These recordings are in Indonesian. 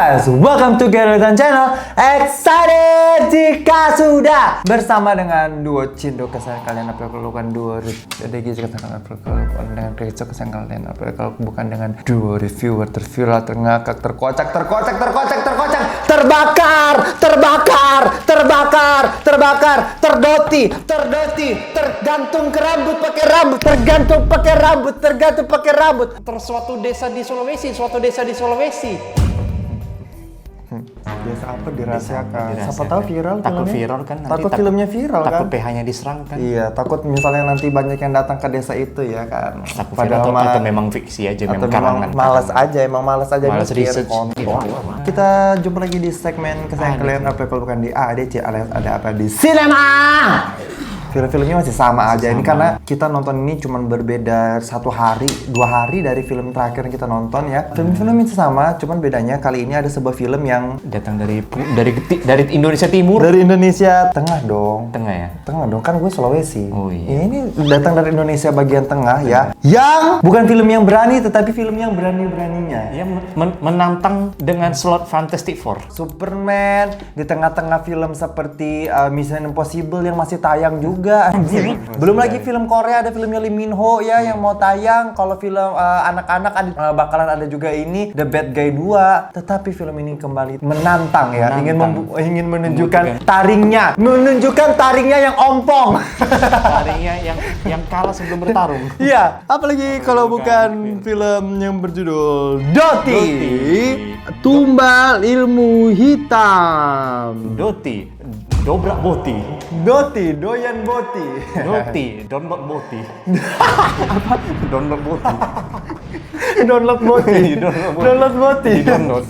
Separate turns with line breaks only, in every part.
guys, welcome to Geraldine Channel. Excited jika sudah bersama dengan duo Cindo kesayangan kalian. Apa kalau bukan duo DG kesayangan apa kalau bukan dengan Rezo kesayangan kalian. Apa kalau bukan dengan duo reviewer terviral, terngakak, terkocak, terdoti, tergantung pakai rambut.
Suatu desa di Sulawesi.
Biasa apa dirahasiakan? Siapa
Dirahasiakan.
tahu viral
Takut
filmnya.
viral kan nanti,
Takut filmnya viral kan?
Takut PH-nya diserang kan.
Iya, takut misalnya nanti banyak yang datang ke desa itu ya kan.
Takut viral atau memang fiksi aja,
atau
memang karangan.
malas aja
Malas
mikir.
research.
Kita jumpa lagi di segmen kesayangan kalian. Apa kalau bukan di ADC alias ada apa di sinema. Film-filmnya masih sama aja. Ini karena kita nonton ini cuma berbeda 1 hari, 2 hari dari film terakhir yang kita nonton ya. Film-film itu sama, cuman bedanya kali ini ada sebuah film yang
Datang dari Indonesia Timur.
dari Indonesia Tengah dong.
Tengah ya.
Tengah dong, kan gue Sulawesi.
Oh iya.
Ini datang dari Indonesia bagian tengah ya. Yang bukan film yang berani, tetapi film yang berani-beraninya.
Ya menantang dengan slot Fantastic Four.
Superman di tengah-tengah film seperti Mission Impossible yang masih tayang juga. Belum lagi film Korea, ada filmnya Lee Min Ho ya yang mau tayang. Kalau film anak-anak bakalan ada juga ini The Bad Guy 2. Tetapi film ini kembali menantang ya, ingin menunjukkan taringnya, yang ompong.
Taringnya yang kalah sebelum bertarung.
Iya, apalagi kalau bukan film yang berjudul Doti, Tumbal Ilmu Hitam.
Doti, dobrak boti.
Doti, doyan boti.
Doti, download boti. Download boti.
Download boti. Download boti.
Download.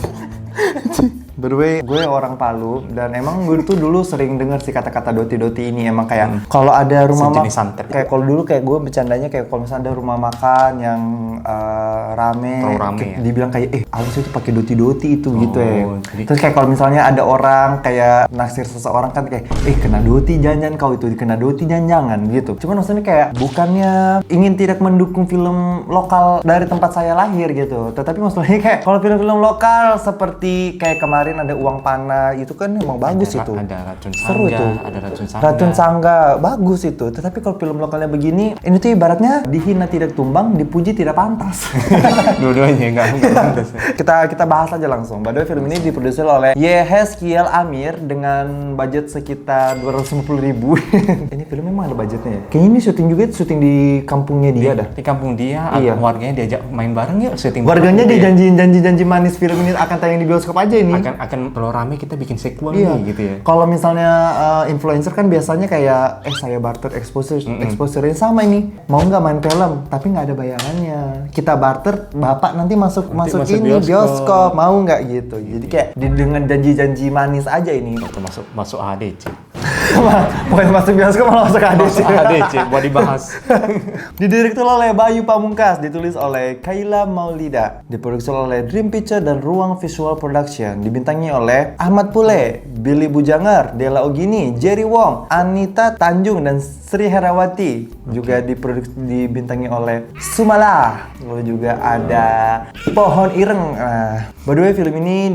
By the way, gue orang Palu dan emang gue tuh dulu sering denger sih kata-kata doti-doti ini. Emang kayak kalau ada rumah
Sejenis santet.
kayak kalau dulu kayak gue bercandanya kayak kalau misalnya ada rumah makan yang rame,
rame ya?
dibilang kayak awas itu pakai doti-doti itu gitu ya.
jadi-
Terus kayak kalau misalnya ada orang kayak naksir seseorang kan kayak kena doti jangan kau itu kena doti jangan gitu. Cuman maksudnya kayak bukannya ingin tidak mendukung film lokal dari tempat saya lahir gitu. Tetapi maksudnya kayak kalau film-film lokal seperti kayak kemarin ada Uang Panah itu kan emang bagus itu.
Ada Racun
Seru
Sangga,
itu.
ada Racun Sangga.
Racun Sangga bagus itu. Tetapi kalau film lokalnya begini, ini tuh ibaratnya dihina tidak tumbang, dipuji tidak pantas.
Dua-duanya enggak pantas.
kita bahas aja langsung. By the way, film ini diproduksi oleh Yehezkiel Amir dengan budget sekitar 250.000. Ini film memang ada budgetnya ya? Kayaknya ini syuting di kampungnya dia dah.
Di kampung dia,
Iya.
warganya diajak main bareng yuk syuting.
Warganya
bareng.
dijanjiin janji manis film ini akan tayang di bioskop aja ini.
akan kalau rame kita bikin sequel
Iya.
nih gitu ya.
Kalau misalnya influencer kan biasanya kayak saya barter exposure-nya sama ini. Mau nggak main film tapi nggak ada bayarannya. Kita barter, Bapak nanti masuk
masuk
ini
bioskop.
mau nggak gitu. Jadi kayak dengan janji-janji manis aja ini.
Atau masuk ADC.
Bukan masuk bioskop malah masuk ADC.
Masuk ADC buat dibahas.
Didirektur oleh Bayu Pamungkas, ditulis oleh Kayla Maulida, diproduksi oleh Dream Picture dan Ruang Visual Production, dibintangi oleh Ahmad Pule, Billy Bujanger, Della Ogini, Jerry Wong, Anita Tanjung dan Sri Herawati. Juga dibintangi oleh Sumala. Lalu juga ada Pohon Ireng. By the way, film ini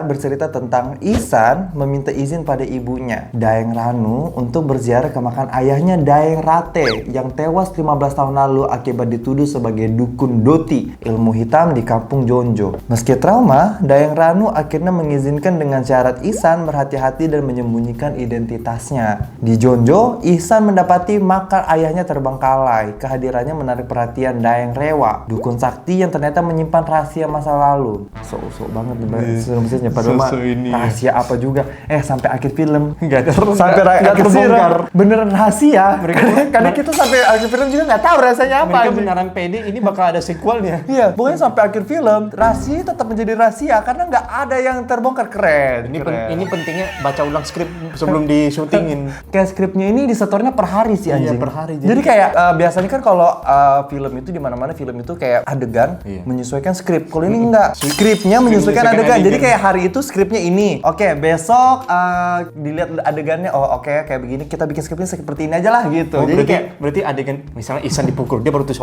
bercerita tentang Ihsan meminta izin pada ibunya, Daeng Ranu, untuk berziarah ke makam ayahnya Daeng Rate yang tewas 15 tahun lalu akibat dituduh sebagai dukun doti ilmu hitam di kampung Jonjo. Meski trauma, Daeng Ranu akhirnya mengizinkan dengan syarat Ihsan berhati-hati dan menyembunyikan identitasnya. Di Jonjo, Ihsan mendapati makam ayahnya terbengkalai. Kehadirannya menarik perhatian Daeng Rewa, dukun sakti yang ternyata menyimpan rahasia masa lalu. Sok-sok banget nih padahal mah rahasia apa juga. Sampai akhir film sampai akhir terbongkar beneran rahasia. Karena kita sampai akhir film juga nggak tahu rasanya apa.
Mereka beneran pede ini bakal ada sequelnya.
Iya, pokoknya sampai akhir film rahasia tetap menjadi rahasia karena nggak ada yang terbongkar. Keren.
Ini pentingnya baca ulang skrip sebelum di-syutingin.
Kayak skripnya ini disetornya per hari sih anjing.
Iya, per hari.
Jadi kayak biasanya kan kalau film itu di mana-mana film itu kayak adegan menyesuaikan skrip. Kalau ini enggak. Skripnya menyesuaikan adegan. Jadi kayak hari itu skripnya ini. Oke, besok dilihat adegan adegannya, oh oke, kayak begini, kita bikin skripnya seperti ini aja lah gitu.
Oh,
Jadi
berarti adegan misalnya Ihsan dipukul, dia baru tulis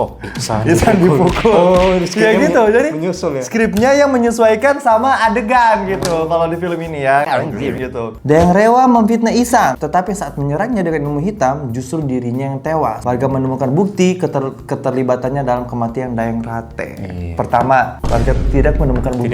Ihsan dipukul.
Oh,
ya gitu. Jadi
menyusul ya.
skripnya yang menyesuaikan sama adegan gitu. Kalau di film ini ya, gitu. Dayang Rewa memfitnah Ihsan, tetapi saat menyerangnya dengan ilmu hitam, justru dirinya yang tewas. Warga menemukan bukti keterlibatannya dalam kematian Dayang Rate. Pertama, warga tidak menemukan bukti.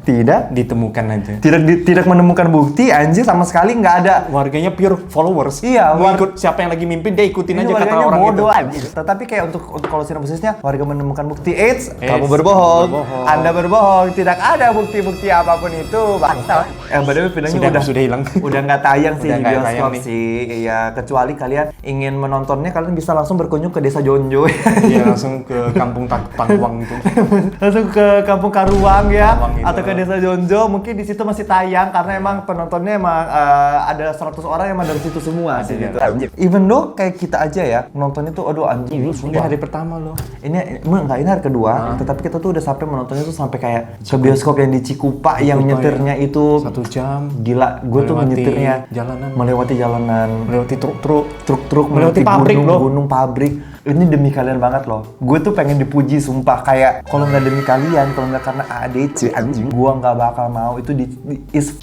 Tidak
ditemukan aja.
Tidak menemukan bukti, anjir sama sekali nggak ada.
Warganya pure followers.
Iya,
ikut siapa yang lagi mimpin dia ikutin aja kata
warganya
orang
bodoh
itu.
anjir. Tetapi kayak untuk kalau sinopsisnya, warga menemukan bukti AIDS, kamu berbohong. Anda berbohong, tidak ada bukti-bukti apapun itu. Bangsa. By filmnya
sudah hilang.
Udah nggak tayang sih
Udah
di
nggak
bioskop
tayang nih.
sih. Iya, kecuali kalian ingin menontonnya, kalian bisa langsung berkunjung ke Desa Jonjo.
Iya, langsung ke kampung Tangkuang itu.
Langsung ke Kampung Karuang ya,
Karuang itu.
atau ke Desa Jonjo. Mungkin di situ masih tayang karena emang penontonnya emang ada 100 orang yang emang dari situ semua sih gitu. Even though kayak kita aja ya nontonnya tuh, aduh anjing lu
Ini
sumpah.
hari pertama loh.
Ini hari kedua, tetapi kita tuh udah sampai menontonnya tuh sampai kayak ke bioskop yang di Cikupa yang nyetirnya itu
1 jam.
gila. Gue tuh
Melewati
nyetirnya
melewati
jalanan,
melewati truk-truk,
melewati
pabrik loh.
gunung pabrik. Ini demi kalian banget loh. Gue tuh pengen dipuji sumpah, kayak kalau nggak demi kalian, kalau nggak karena ADC anjing, gue nggak bakal mau itu di is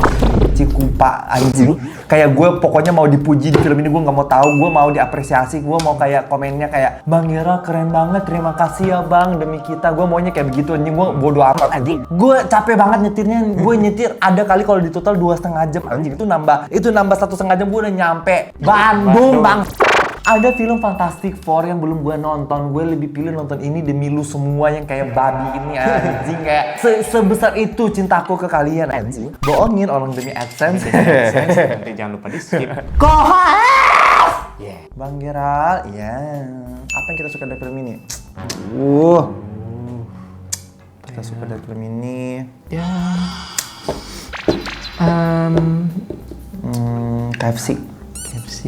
Cikupa anjing. Kayak gue pokoknya mau dipuji di film ini, gue nggak mau tahu, gue mau diapresiasi, gue mau kayak komennya kayak Bang Ira keren banget, terima kasih ya Bang demi kita. Gue maunya kayak begitu anjing. Gue bodo amat anjing. Gue capek banget nyetirnya. Gue nyetir ada kali kalau di total 2,5 jam anjing. Itu nambah 1,5 jam gue udah nyampe Bandung bang. Ada film Fantastic Four yang belum gue nonton. Gue lebih pilih nonton ini demi lu semua yang kayak babi ini anjing. Kayak sebesar itu cintaku ke kalian anjing. Bohongin orang demi AdSense.
Nanti jangan lupa di skip.
Kohas!
Yeah.
Bang Geral, ya. Apa yang kita suka dari film ini? Kita suka dari film ini.
Ya.
KFC.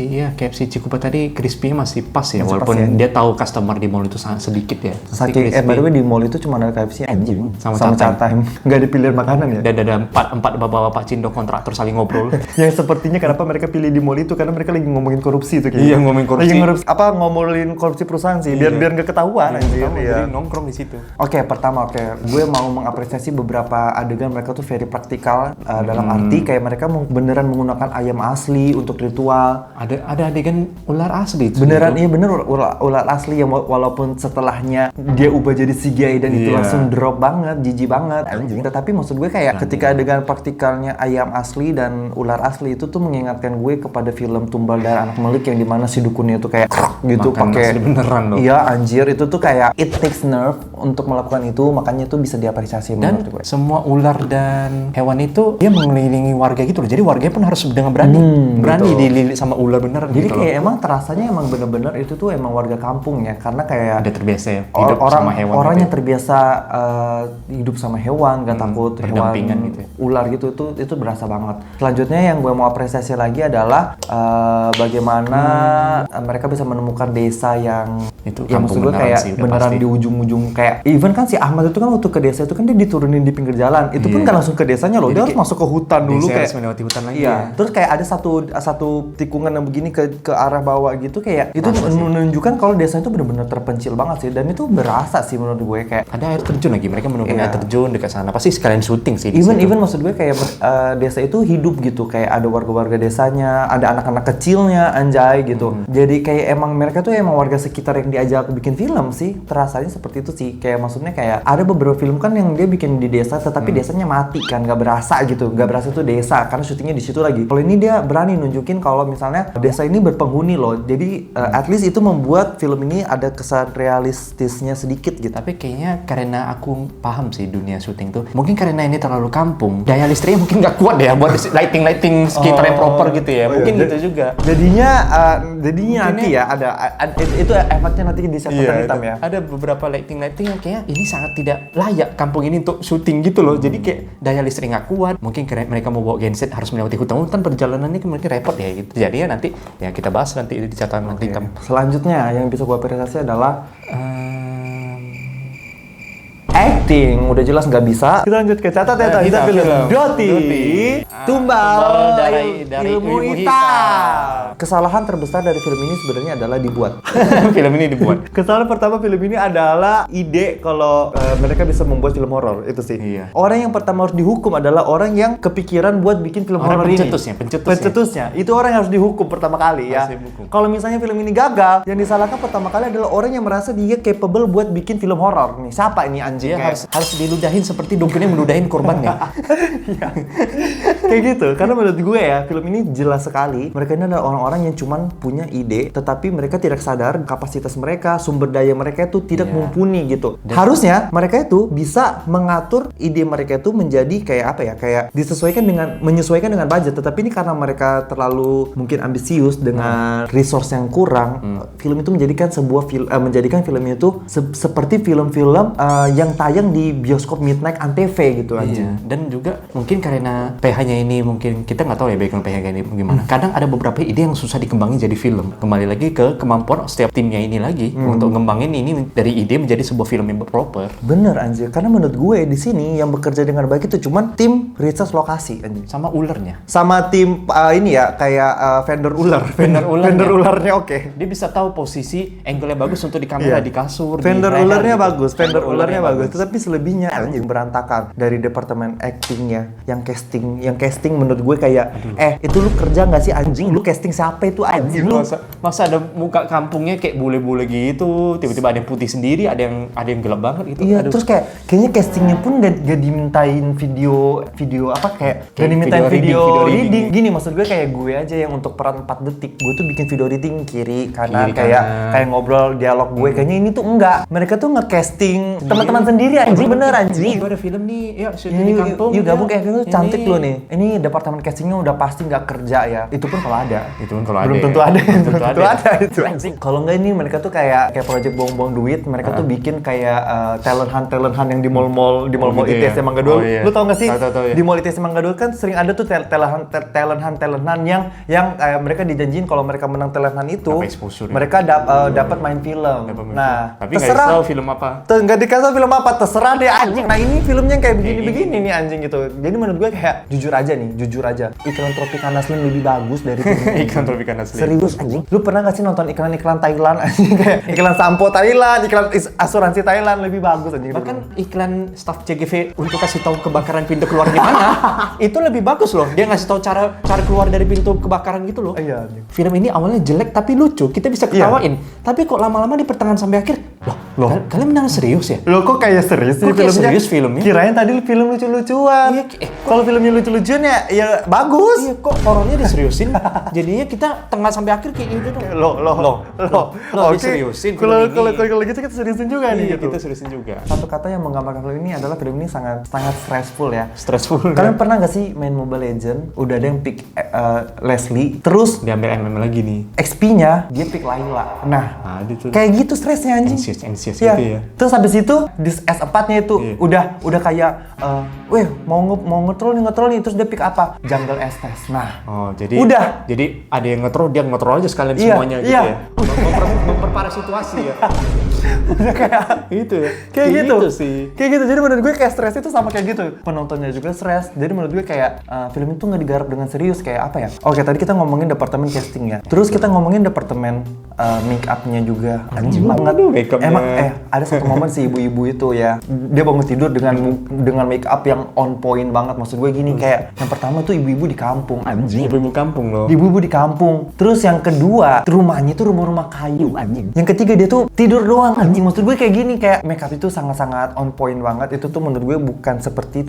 KFC Cikupa tadi crispy-nya masih pas ya,
Masih
walaupun
pas ya.
dia tahu customer di mall itu sangat sedikit ya.
Saking, by the way di mall itu cuma ada KFC anjing
Sama
Chat Time. Nggak ada pilihan makanan ya?
Dan ada empat bapak-bapak Cindo kontraktor saling ngobrol.
Yang sepertinya kenapa mereka pilih di mall itu, karena mereka lagi ngomongin korupsi itu kayaknya.
Iya, ngomongin korupsi.
Ngomongin korupsi perusahaan sih, biar nggak ketahuan anjir.
Jadi nongkrong di situ.
Oke, gue mau mengapresiasi beberapa adegan mereka tuh very praktikal dalam arti kayak mereka beneran menggunakan ayam asli untuk ritual.
Ada adegan ular asli itu.
Beneran, iya bener ular asli yang walaupun setelahnya dia ubah jadi CGI dan itu langsung drop banget, jijik banget. Tetapi maksud gue kayak ketika adegan praktikalnya ayam asli dan ular asli itu tuh mengingatkan gue kepada film Tumbal Darah Anak Melik yang dimana si dukunnya itu kayak gitu pakai
beneran loh.
Iya anjir, itu tuh kayak it takes nerve untuk melakukan itu, makanya itu bisa diapresiasi
Dan
menurut gue.
semua ular dan hewan itu dia mengelilingi warga gitu loh. Jadi warganya pun harus dengan berani dililit sama ular beneran.
Jadi
gitu
kayak
loh.
emang terasanya emang bener-bener itu tuh emang warga kampung ya, karena kayak
Udah terbiasa ya hidup sama hewan.
Orang
gitu
yang terbiasa hidup sama hewan, gak takut
berdampingan
hewan
gitu ya.
ular gitu, itu berasa banget. Selanjutnya yang gue mau apresiasi lagi adalah bagaimana mereka bisa menemukan desa yang
Itu
yang maksud gue
kampung beneran
kayak
sih, udah
beneran
pasti.
di ujung-ujung, kayak even kan si Ahmad itu kan waktu ke desa itu kan dia diturunin di pinggir jalan. Itu pun gak langsung ke desanya loh, dia harus masuk ke hutan dulu
Desa
kayak
harus melewati hutan lagi
iya.
ya.
Terus kayak ada satu tikungan yang begini ke arah bawah gitu, kayak itu menunjukkan kalau desa itu benar-benar terpencil banget sih, dan itu berasa sih menurut gue kayak
Ada air terjun lagi, mereka menemukan
Iya.
air terjun dekat sana. Pasti sekalian syuting sih di situ.
even maksud gue kayak desa itu hidup gitu, kayak ada warga-warga desanya, ada anak-anak kecilnya anjay gitu. Jadi kayak emang mereka tuh emang warga sekitar yang diajak bikin film sih, terasanya seperti itu sih. Kayak maksudnya kayak ada beberapa film kan yang dia bikin di desa tetapi desanya mati kan, gak berasa gitu, gak berasa itu desa karena syutingnya di situ lagi. Kalau ini dia berani nunjukin kalau misalnya desa ini berpenghuni loh, jadi at least itu membuat film ini ada kesan realistisnya sedikit gitu.
Tapi kayaknya karena aku paham sih dunia syuting tuh, mungkin karena ini terlalu kampung, daya listriknya mungkin nggak kuat ya buat lighting sekitar yang proper gitu ya. Mungkin gitu juga.
Jadinya nanti ya ada itu efeknya nanti di set hitam ya.
Ada beberapa lighting yang kayaknya ini sangat tidak layak kampung ini untuk syuting gitu loh. Jadi kayak daya listrik nggak kuat. Mungkin karena mereka mau bawa genset harus melewati hutan perjalanannya kan mungkin repot ya gitu. Jadi ya nanti ya kita bahas nanti di catatan hitam.
Selanjutnya yang bisa gue apresiasi adalah acting udah jelas nggak bisa. Kita lanjut ke catatan kita film Doti. Tumbal
dari
ilmu hitam. Kesalahan terbesar dari film ini sebenarnya adalah dibuat.
Film ini dibuat.
Kesalahan pertama film ini adalah ide kalau mereka bisa membuat film horor itu sih.
Iya.
Orang yang pertama harus dihukum adalah orang yang kepikiran buat bikin film horor ini. Pencetusnya. Itu orang yang harus dihukum pertama kali ya. Kalau misalnya film ini gagal, yang disalahkan pertama kali adalah orang yang merasa dia capable buat bikin film horor. Nih, siapa ini anjing?
Dia harus diludahin seperti dukun yang meludahin korbannya.
Iya. Kayak gitu. Karena menurut gue ya, film ini jelas sekali mereka ini adalah orang-orang yang cuman punya ide, tetapi mereka tidak sadar kapasitas mereka, sumber daya mereka itu tidak mumpuni gitu. Harusnya mereka itu bisa mengatur ide mereka itu menjadi kayak apa ya? Kayak menyesuaikan dengan budget. Tetapi ini karena mereka terlalu mungkin ambisius dengan resource yang kurang, film itu menjadikan film itu seperti film-film yang tayang di bioskop midnight antv gitu aja.
Dan juga mungkin karena PH-nya ini mungkin kita nggak tahu ya background PH ini gimana. Kadang ada beberapa ide yang susah dikembangin jadi film. Kembali lagi ke kemampuan setiap timnya ini lagi untuk ngembangin ini dari ide menjadi sebuah film yang proper.
Bener anjir, karena menurut gue di sini yang bekerja dengan baik itu cuman tim research lokasi anjir.
Sama ulernya.
Sama tim ini ya kayak vendor ular. Vendor ularnya oke.
Dia bisa tahu posisi angle-nya bagus untuk di kamera di kasur.
Vendor ularnya bagus, vendor ularnya bagus. Tetapi selebihnya anjing berantakan dari departemen actingnya, yang casting menurut gue kayak itu lu kerja nggak sih anjing? Lu casting siapa itu anjing?
Masa ada muka kampungnya kayak bule-bule gitu, tiba-tiba ada yang putih sendiri, ada yang gelap banget gitu.
Iya, terus kayaknya castingnya pun gak dimintain video apa kayak gak dimintain video reading. Gini maksud gue kayak gue aja yang untuk peran 4 detik, gue tuh bikin video reading kiri kanan kayak ngobrol dialog gue. Kayaknya ini tuh enggak. Mereka tuh nge-casting teman-teman sendiri anjing, bener anjing.
Gue ada film nih, ya syuting di kampung.
Yuk gabung kayak gitu cantik lu nih. Ini departemen castingnya udah pasti nggak kerja ya. Itu pun kalau ada. Belum tentu ada. Belum tentu ada itu anjing. Kalau enggak ini mereka tuh kayak project buang-buang duit. Mereka tuh bikin kayak talent hunt yang di mall ITS Mangga Dua. Lu tau nggak sih? Di mall ITS Mangga Dua kan sering ada tuh talent hunt yang mereka dijanjiin kalau mereka menang talent hunt itu mereka dapat main film. Nah,
tapi nggak tahu film apa.
Nggak dikasih film apa, terserah deh anjing. Nah ini filmnya kayak begini nih anjing gitu. Jadi menurut gue kayak jujur aja iklan Tropicana Slim lebih bagus dari film ini.
Iklan Tropicana Slim.
Serius anjing. Lu pernah nggak sih nonton iklan Thailand anjing kayak iklan sampo Thailand, iklan asuransi Thailand lebih bagus anjing.
Bahkan iklan staff CGV untuk kasih tahu kebakaran pintu keluar gimana, itu lebih bagus loh. Dia ngasih tahu cara keluar dari pintu kebakaran gitu loh.
Iya.
Film ini awalnya jelek tapi lucu, kita bisa ketawain. Tapi kok lama-lama di pertengahan sampai akhir, loh, kalian beneran serius ya?
Loh kok kayak serius sih filmnya?
Serius filmnya?
Kirain tadi film lucu-lucuan.
Iya,
kalau filmnya lucu-lucuan ya bagus.
Iya, kok horornya diseriusin? Jadinya kita tengah sampai akhir kayak gitu dong.
Loh.
Diseriusin.
Kalau gitu kita seriusin juga nih gitu.
Kita seriusin juga.
Satu kata yang menggambarkan film ini adalah film ini sangat stressful ya.
Stressful.
Kalian pernah nggak sih main Mobile Legend? Udah ada yang pick Leslie, terus
diambil MM lagi nih.
XP-nya dia pick Layla. Nah, kayak gitu stresnya anjing.
Anxious gitu ya.
Terus habis itu di S4-nya itu udah kayak mau ngetrol nih terus dia pick apa? Jungle Estes. Nah,
jadi ada yang ngetrol, dia ngetrol aja sekalian semuanya gitu ya. Memperparah situasi ya.
Udah kayak
gitu ya.
Kayak gitu
sih.
Kayak gitu. Jadi menurut gue kayak stres itu sama kayak gitu. Penontonnya juga stres. Jadi menurut gue kayak film itu nggak digarap dengan serius kayak apa ya? Oke, tadi kita ngomongin departemen casting ya. Terus kita ngomongin departemen make up-nya juga. Anjing banget. Emang ada satu momen si ibu-ibu itu ya. Dia bangun tidur dengan make up yang on point banget. Maksud gue gini kayak yang pertama tuh ibu-ibu di kampung. Anjing.
Ibu-ibu kampung loh.
Ibu-ibu di kampung. Terus yang kedua, rumahnya tuh rumah-rumah kayu anjing. Yang ketiga dia tuh tidur doang anjing. Maksud gue kayak gini kayak make up itu sangat-sangat on point banget. Itu tuh menurut gue bukan seperti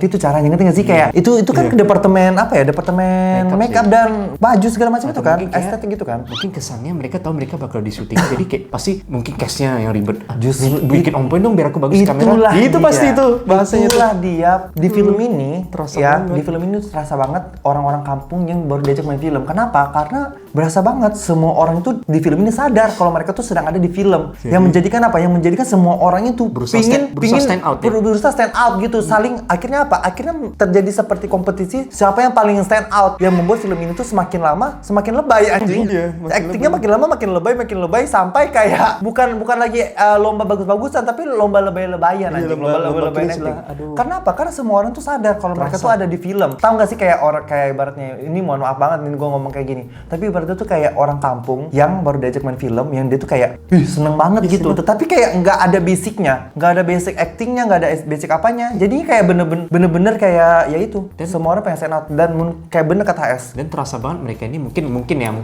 itu caranya. Ngerti nggak sih kayak itu kan ke departemen apa ya? Departemen make up dan baju segala macam itu kan. Estetik gitu kan.
Mungkin kesannya mereka tahu mereka bakal di syuting jadi kayak pasti mungkin cast-nya yang ribet.
Justru
bikin on point dong biar aku bagus di kamera.
Itu pasti itu bahasanya. Itulah dia di film ini
terasa
di film ini terasa banget orang-orang kampung yang baru diajak main film. Kenapa? Karena berasa banget semua orang itu di film ini sadar kalau mereka tuh sedang ada di film. film. Yang menjadikan apa? Yang menjadikan semua orang itu
Berusaha stand out, ya?
berusaha stand out gitu. Saling akhirnya apa? Akhirnya terjadi seperti kompetisi siapa yang paling stand out. Yang membuat film ini tuh semakin lama semakin lebay anjing.
Iya, makin
Aktingnya makin lama makin lebay sampai kayak bukan lagi lomba bagus-bagusan tapi lomba lebay-lebayan anjing. Lomba
cringe
acting.
lah, aduh.
Karena apa? Karena semua orang tuh sadar kalau mereka tuh ada di film. Tahu nggak sih kayak orang kayak ibaratnya ini mohon maaf banget nih gue ngomong kayak gini. Tapi ibaratnya tuh kayak orang kampung yang baru diajak main film yang dia tuh kayak seneng banget gitu. Tetapi kayak nggak ada basicnya, nggak ada basic actingnya, nggak ada basic apanya. Jadi kayak bener-bener kayak ya itu. Dan semua orang pengen stand out dan kayak bener kata HS.
Dan terasa banget mereka ini mungkin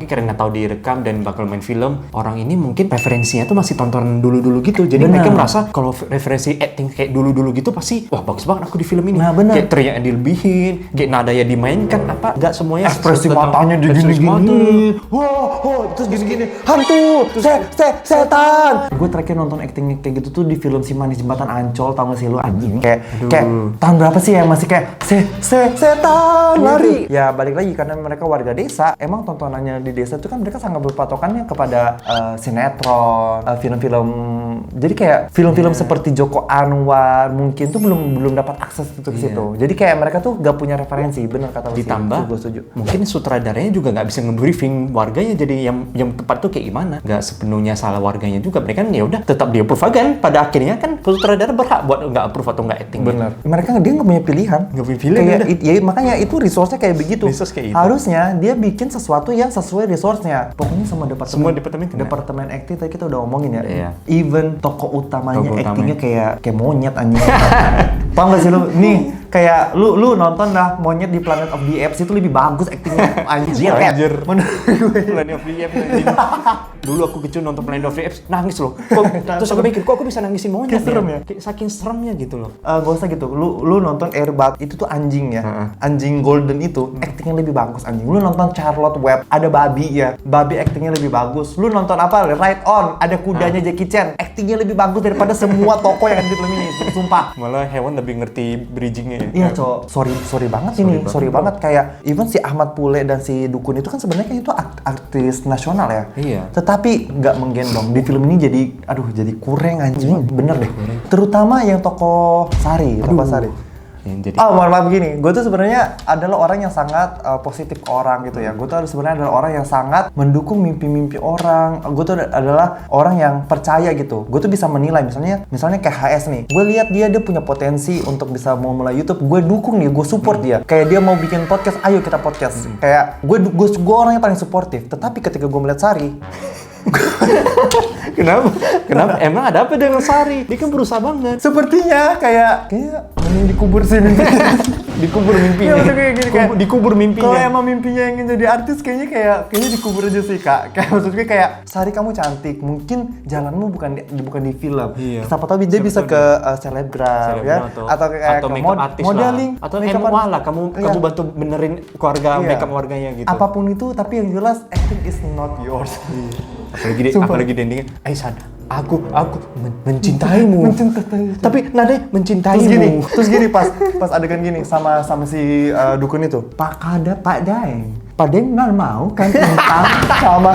karena tahu direkam dan bakal main film, orang ini mungkin referensinya tuh masih tontonan dulu-dulu gitu. Jadi mereka merasa kalau referensi acting kayak dulu-dulu gitu pasti wah bagus banget aku di film ini.
Nah, bener.
Kayak teriak yang dilebihin, kayak nada yang dimainkan apa enggak semuanya
Ekspresi matanya digini-gini. Wah, terus gini-gini. Hantu, setan. Gue terakhir nonton acting kayak gitu tuh di film Si Manis Jembatan Ancol, tau gak sih lu anjing? Kayak tahun berapa sih ya masih kayak setan lari. Ya balik lagi karena mereka warga desa, emang tontonannya di desa itu kan mereka sangat berpatokannya kepada sinetron, film-film. Jadi kayak film-film seperti Joko Anwar mungkin tuh belum dapat akses ke situ. Jadi kayak mereka tuh gak punya referensi, bener kata lu sih.
Ditambah
Gue setuju.
mungkin sutradaranya juga nggak bisa nge-briefing warganya, jadi yang tepat tuh kayak gimana, nggak sepenuhnya salah warganya juga. Mereka kan ya udah tetap dia approve kan, pada akhirnya kan sutradara berhak buat nggak approve atau nggak acting.
Bener. Mereka dia nggak punya pilihan.
Nggak punya pilihan,
Kayak
udah.
ya makanya itu resource-nya kayak begitu.
Resource kayak itu.
Harusnya dia bikin sesuatu yang sesuai resource-nya. Pokoknya
Semua departemen kena.
departemen acting tadi kita udah omongin ya.
Iya.
Even tokoh utamanya
Tokoh
actingnya kayak monyet anjing. Paham gak sih lu? Nih kayak lu nonton dah Monyet di Planet of the Apes itu lebih bagus actingnya. Anjir. Menurut gue.
Planet of the Apes anjing. Dulu aku kecil nonton Planet of the Apes, nangis loh. Terus aku mikir, kok aku bisa nangisin monyet?
Kayak serem ya?
Kayak saking seremnya gitu loh.
Gak usah gitu, lu nonton Airbag itu tuh anjing ya, anjing golden itu actingnya lebih bagus anjing. Lu nonton Charlotte Web ada babi ya, babi actingnya lebih bagus. Lu nonton apa? Ride On ada kudanya Jackie Chan, actingnya lebih bagus daripada semua tokoh yang ada di film ini, sumpah.
Malah hewan lebih ngerti bridgingnya ya.
Iya cowok, sorry banget ini, sorry banget kayak even si Ahmad Pule dan si Dukun itu kan sebenarnya itu artis nasional ya.
Iya.
Tetapi nggak menggendong di film ini jadi kurang anjing, bener deh. Terutama yang tokoh Sari, tokoh Sari.
Yang jadi
Mohon maaf begini, gue tuh sebenarnya adalah orang yang sangat positif ke orang gitu ya. Gue tuh sebenarnya adalah orang yang sangat mendukung mimpi-mimpi orang. Gue tuh adalah orang yang percaya gitu. Gue tuh bisa menilai, misalnya kayak HS nih. Gue lihat dia punya potensi untuk bisa mau mulai YouTube. Gue dukung dia, gue support dia. Kayak dia mau bikin podcast, ayo kita podcast. Kayak gue orang yang paling suportif. Tetapi ketika gue melihat Sari,
Kenapa? Emang ada apa dengan Sari? Dia kan berusaha banget.
sepertinya kayak mending dikubur sih mimpinya.
Dikubur mimpinya.
Iya, maksudnya kayak gini, kayak
dikubur mimpinya.
Kalau emang mimpinya ingin jadi artis kayaknya dikubur aja sih kak. Kayak maksudnya kayak Sari kamu cantik, mungkin jalanmu bukan di film.
Iya.
Siapa tahu dia bisa ke selebgram ya, atau kayak
makeup artist
modeling,
lah. Atau
makeup
emang lah kamu bantu benerin keluarga
Iya.
makeup warganya gitu.
Apapun itu, tapi yang jelas acting is not yours.
Apalagi di endingnya, Aisan, aku mencintaimu. Tapi nadanya mencintaimu.
Terus gini pas adegan gini sama si Dukun itu. Pak Daeng nggak mau kan Intan sama.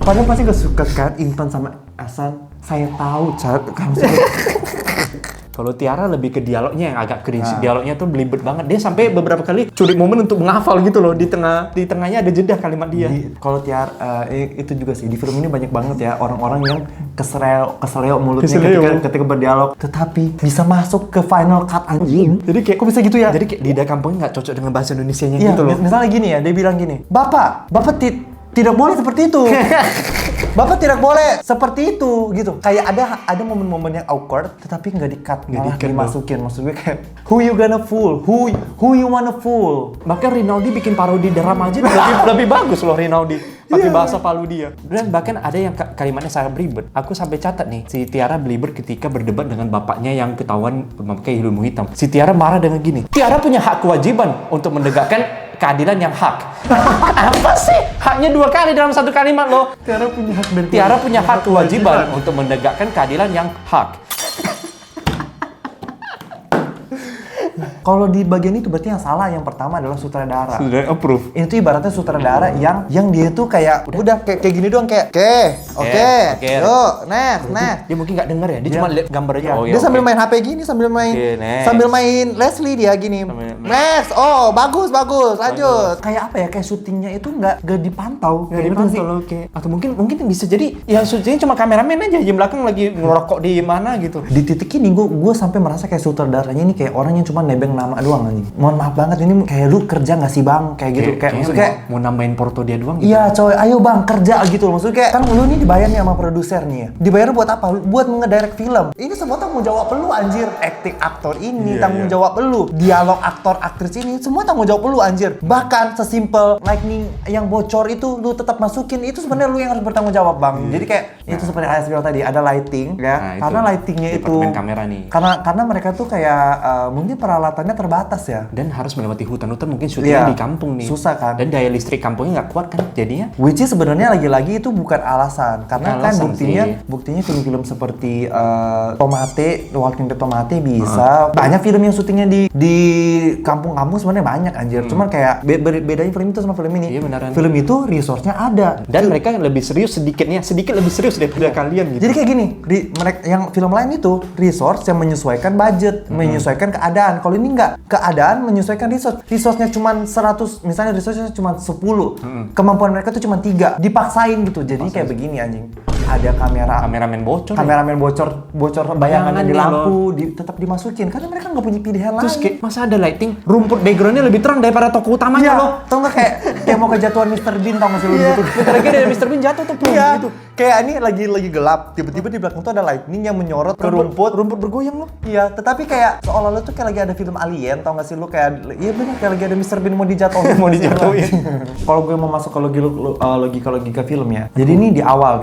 Padahal pasti gak suka kan Intan sama Hasan. Saya tahu kamu suka.
Kalau Tiara lebih ke dialognya yang agak cringe. Dialognya tuh belibet banget. Dia sampai beberapa kali curi momen untuk menghafal gitu loh. Di tengahnya ada jeda kalimat dia.
Kalau Tiara itu juga sih di film ini banyak banget ya orang-orang yang keseleo mulutnya ketika berdialog, tetapi bisa masuk ke final cut anjing.
Jadi kayak
kok bisa gitu ya?
Jadi kayak lidah kampungnya nggak cocok dengan bahasa Indonesianya
Iya,
gitu loh.
misalnya gini ya, dia bilang gini, Bapak tidak boleh seperti itu. Bapak tidak boleh seperti itu gitu. Kayak ada momen-momen yang awkward tetapi nggak di-cut, malah dimasukin. Maksud gue kayak who you gonna fool? Who you wanna fool?
Bahkan Rinaldi bikin parodi drama aja lebih bagus loh Rinaldi. Pakai bahasa Palu dia. Dan bahkan ada yang kalimatnya sangat belibet. Aku sampai catat nih, si Tiara belibet ketika berdebat dengan bapaknya yang ketahuan memakai ilmu hitam. Si Tiara marah dengan gini, Tiara punya hak kewajiban untuk menegakkan keadilan yang hak. Apa sih? Haknya 2 kali dalam satu kalimat loh. Tiara punya hak kewajiban untuk menegakkan keadilan yang hak.
Kalau di bagian itu berarti yang salah yang pertama adalah sutradara.
Sudah approve.
Itu ibaratnya sutradara yang dia tuh kayak udah kayak gini doang kayak oke, yuk next.
Dia mungkin nggak dengar ya, dia cuma lihat gambar aja.
Ya,
Oh,
dia sambil main HP gini, sambil main
Oke, next.
sambil main Leslie dia gini. Next, oh bagus, lanjut. Kayak apa ya? Kayak syutingnya itu nggak dipantau.
Nggak
Kayak gitu sih.
dipantau, oke. Atau mungkin bisa jadi ya syutingnya cuma kameramen aja di belakang lagi ngerokok di mana gitu.
Di titik ini gue sampai merasa kayak sutradaranya ini kayak orang yang cuma nebeng nama doang anjing. Mohon maaf banget ini kayak lu kerja nggak sih bang? Kayak gitu kayak maksudnya
mau nambahin porto dia doang gitu.
iya coy, ayo bang kerja gitu loh. Maksudnya kayak kan lu nih dibayar nih sama produser nih ya. Dibayar buat apa? Buat ngedirect film. Ini semua tanggung jawab lu anjir. Acting aktor ini tanggung jawab lu. Dialog aktor aktris ini semua tanggung jawab lu anjir. Bahkan sesimpel lightning yang bocor itu lu tetap masukin, itu sebenarnya lu yang harus bertanggung jawab bang. Jadi kayak itu seperti Ayas bilang tadi ada lighting ya.
Nah,
karena lightingnya itu
departemen kamera nih.
karena mereka tuh kayak mungkin peralatannya terbatas ya.
Dan harus melewati hutan-hutan mungkin syutingnya
Iya,
di kampung nih.
susah kan.
Dan daya listrik kampungnya nggak kuat kan jadinya.
Which is sebenarnya lagi-lagi itu bukan alasan karena kan
Alasan
buktinya film-film seperti Tomate, Walking Dead Tomate bisa banyak film yang syutingnya di kampung-kampung sebenarnya banyak anjir. Cuman kayak bedanya film itu sama film ini.
Iya, beneran.
Film itu resource-nya ada.
Dan mereka lebih serius sedikit lebih serius daripada kalian gitu.
Jadi kayak gini, mereka yang film lain itu resource yang menyesuaikan budget, menyesuaikan keadaan. Kalau ini enggak, keadaan menyesuaikan resource. Resource-nya cuma 100, misalnya resource-nya cuma 10. Kemampuan mereka tuh cuma 3. Dipaksain gitu. Jadi kayak begini anjing. Ada
Kameramen bocor.
kameramen bocor bayangannya di
Bayangannya
lampu tetap dimasukin karena mereka nggak punya pilihan
Terus
lain.
kayak masa ada lighting, rumput backgroundnya lebih terang daripada toko utamanya
Iya,
loh.
tau nggak kayak mau kejatuhan Mr. Bean tau nggak sih lu
Iya,
gitu?
bentar lagi dari Mr. Bean jatuh tuh
Iya,
gitu.
kayak ini lagi gelap, tiba-tiba di belakang tuh ada lightning yang menyorot ke rumput
bergoyang loh.
Iya, tetapi kayak seolah-olah tuh kayak lagi ada film alien, tau gak sih lu kayak, iya bener kayak lagi ada Mr. Bean mau dijatuhin. Kalau gue mau masuk ke logika film ya. Jadi ini di awal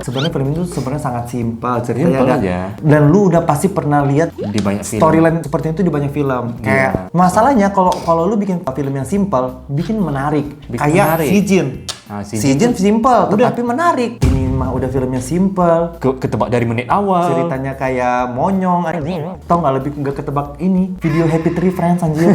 sebenarnya film itu sebenarnya sangat simpel ceritanya.
Simpel aja.
Dan lu udah pasti pernah lihat
Di banyak film.
storyline seperti itu di banyak film. Kayak masalahnya kalau lu bikin film yang simpel, bikin menarik. Kayak
menarik.
Si Jin. Si Jin simpel, tapi menarik. Ini mah udah filmnya simpel.
Ketebak dari menit awal.
Ceritanya kayak monyong, tau nggak lebih nggak ketebak ini video Happy Tree Friends anjir.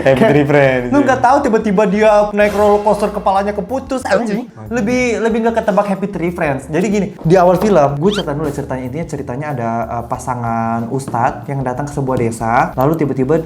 Happy Tree Friends.
Lu nggak tahu tiba-tiba dia naik roller coaster kepalanya keputus anjing. Lebih nggak ketebak Happy Tree Friends. Jadi gini, di awal film gue cerita dulu ceritanya ada pasangan ustadz yang datang ke sebuah desa, lalu tiba-tiba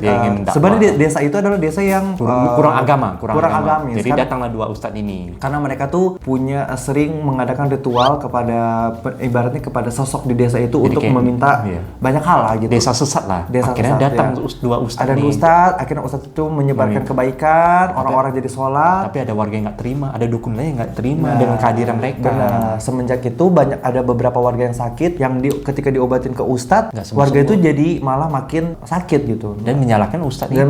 sebenarnya desa itu adalah desa yang
kurang agama.
agamis.
Jadi datanglah dua ustadz ini.
Karena mereka tuh punya sering mengadakan ritual kepada ibaratnya kepada sosok di desa itu untuk meminta banyak hal lah gitu.
Desa sesat lah. Akhirnya
sesat,
datang
ya.
dua ustadz
Ada
nih.
akhirnya ustadz itu menyebarkan kebaikan, orang-orang jadi sholat.
Tapi ada warga yang nggak terima, ada dukun lain yang nggak terima dengan kehadiran mereka.
Semenjak itu ada beberapa warga yang sakit yang ketika diobatin ke ustadz, warga itu jadi malah makin sakit gitu.
Dan menyalahkan ustadz itu.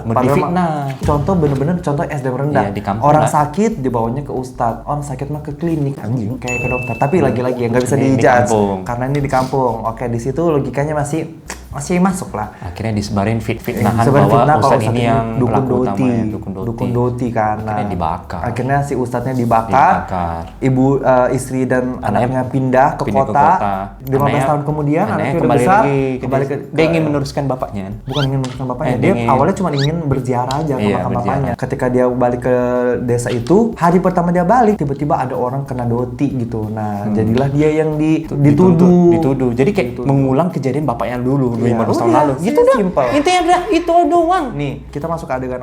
Padahal contoh bener-bener contoh SD rendah.
Iya, di kampung
orang
lah.
sakit dibawanya ke ustadz, orang sakit mah ke klinik anjing kayak ke dokter. Tapi lagi-lagi yang nggak bisa
Ini di
dijudge
kampung.
karena ini di kampung. Oke, di situ logikanya masih masuk lah.
Akhirnya disebarin fitnahan
Sebenarnya
bahwa
fitnah kalau
ustadz ini yang
dukun
pelaku
doti,
utamanya,
dukun doti kan.
Akhirnya dibakar.
Akhirnya si ustadznya dibakar. Ibu istri dan anaknya pindah ke kota. 15 tahun kemudian anaknya udah besar, kembali ke
dia ingin meneruskan bapaknya.
bukan ingin meneruskan bapaknya. Dia awalnya cuma ingin berziarah aja ke makam bapaknya. Ketika dia balik ke desa itu, hari pertama dia balik tiba-tiba ada orang kena doti gitu. Nah, jadilah dia yang dituduh.
Jadi kayak mengulang kejadian bapaknya dulu 15 tahun lalu.
Gitu dah.
Intinya itu doang.
Nih, kita masuk ke adegan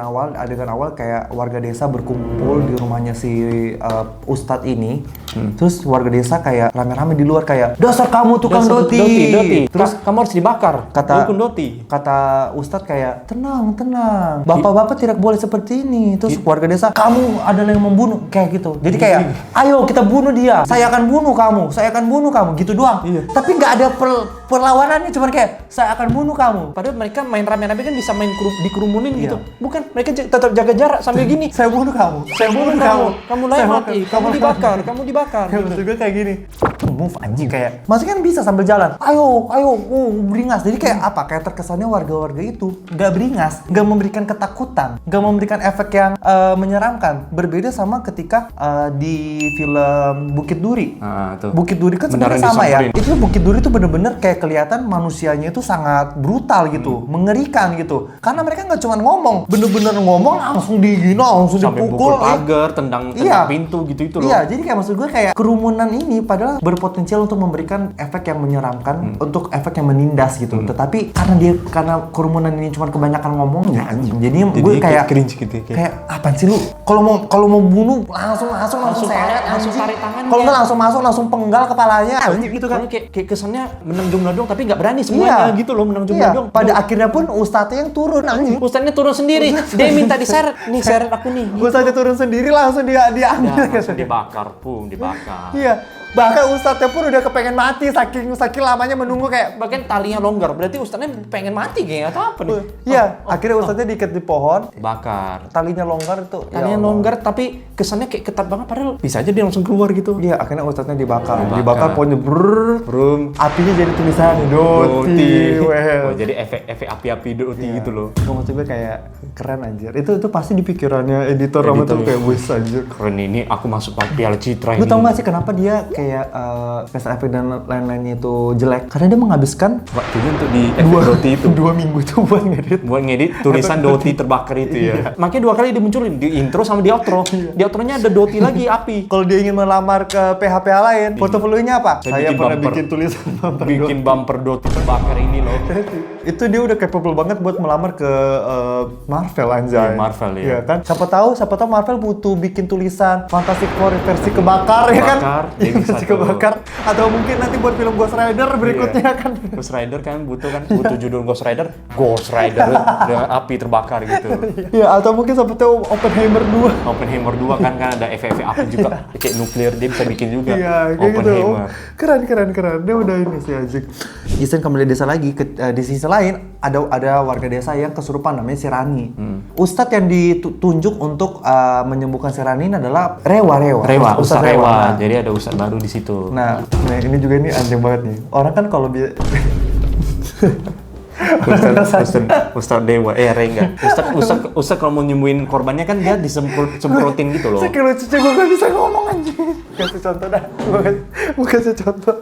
awal kayak warga desa berkumpul di rumahnya si ustadz ini. Terus warga desa kayak rame-rame di luar kayak, "Dasar kamu tukang doti."
Terus kamu harus dibakar. Dukun doti.
Kata ustadz kayak, "Tenang. Bapak-bapak tidak boleh seperti ini." Terus warga desa, "Kamu adalah yang membunuh." Kayak gitu. Jadi kayak, "Ayo kita bunuh dia. Saya akan bunuh kamu. Gitu doang. Tapi nggak ada perlawanannya, cuman kayak, "Saya akan bunuh kamu."
Padahal mereka main rame-rame kan bisa main dikerumunin gitu. Bukan, mereka tetap jaga jarak sambil gini.
"Saya bunuh kamu.
Kamu lain mati. Kamu dibakar.
Maksud gue kayak gini. Move anjing kayak. Maksudnya kan bisa sambil jalan. Ayo, beringas. Jadi kayak apa? Kayak terkesannya warga-warga itu nggak beringas, nggak memberikan ketakutan, nggak memberikan efek yang menyeramkan. Berbeda sama ketika di film Bukit Duri. Bukit Duri kan sebenarnya sama ya. Itu Bukit Duri tuh bener-bener kayak kelihatan manusianya itu sangat brutal gitu, mengerikan gitu. Karena mereka nggak cuma ngomong, bener-bener ngomong langsung dihina, langsung
Sampai
dipukul.
pukul pagar, tendang pintu gitu itu loh.
Iya, jadi kayak maksud gue kayak kerumunan ini padahal berpotensial untuk memberikan efek yang menyeramkan, untuk efek yang menindas gitu. Tetapi karena kerumunan ini cuma kebanyakan ngomongnya, jadi gue kayak
cringe gitu.
Kayak apaan sih lu? Kalau mau bunuh langsung seret,
langsung tarik tangannya.
Kalau nggak langsung masuk langsung penggal kepalanya, gitu kan?
Kayak kesannya menang jumlah doang tapi nggak berani semuanya gitu loh, menang jumlah doang.
Pada akhirnya pun ustadznya yang turun anjing.
Ustadznya turun sendiri, dia minta diseret, nih seret aku nih.
Ustadznya turun sendiri langsung dia ambil.
Langsung dibakar.
Iya. Bahkan ustadznya pun udah kepengen mati saking lamanya menunggu kayak
bahkan talinya longgar, berarti ustadznya pengen mati kayaknya atau apa nih?
Iya, akhirnya ustadznya diikat di pohon,
bakar.
talinya longgar itu.
Talinya longgar tapi kesannya kayak ketat banget padahal bisa aja dia langsung keluar gitu.
Iya, akhirnya ustadznya dibakar pohonnya brum, apinya jadi tulisan Doti.
Oh, jadi efek api-api Doti gitu loh.
Maksud gue kayak keren anjir. Itu pasti di pikirannya editor sama tuh kayak wis anjir.
Keren ini aku masuk Piala Citra ini.
Lu tau gak sih kenapa dia kayak special effect dan lain-lainnya itu jelek? Karena dia menghabiskan
waktunya untuk di efek Doti itu
2 minggu itu buat ngedit
tulisan Doti terbakar itu ya. Makanya 2 kali dimunculin di intro sama di outro. Di outronya ada Doti lagi api.
Kalau dia ingin melamar ke PH-PH lain, portofolionya apa? Saya pernah bikin tulisan
bumper Doti terbakar ini loh.
Itu dia udah capable banget buat melamar ke Marvel anjay.
Marvel ya.
Iya kan? Siapa tahu Marvel butuh bikin tulisan Fantastic Four versi kebakar ya kan? Versi kebakar. Atau mungkin nanti buat film Ghost Rider berikutnya kan.
Ghost Rider kan butuh judul Ghost Rider dengan api terbakar gitu.
Iya, atau mungkin siapa tahu Oppenheimer 2
kan ada efek api juga kayak nuklir dia bisa bikin juga.
Iya, kayak gitu.
Oppenheimer.
Keren. Dia udah ini sih anjing. Isen kembali desa lagi di sisi lain ada warga desa yang kesurupan namanya si Rani. Ustadz yang ditunjuk untuk menyembuhkan si Rani ini adalah Ustadz Rewa.
Jadi ada ustadz baru di situ.
Nah, ini juga ini anjing banget nih. Orang kan kalau
Ustadz Dewa, Rengga. Ustadz kalau mau nyembuhin korbannya kan dia disemprotin gitu loh.
Sekilo cucu gue gak bisa ngomong anjing. Kasih contoh dah. Gue kasih contoh.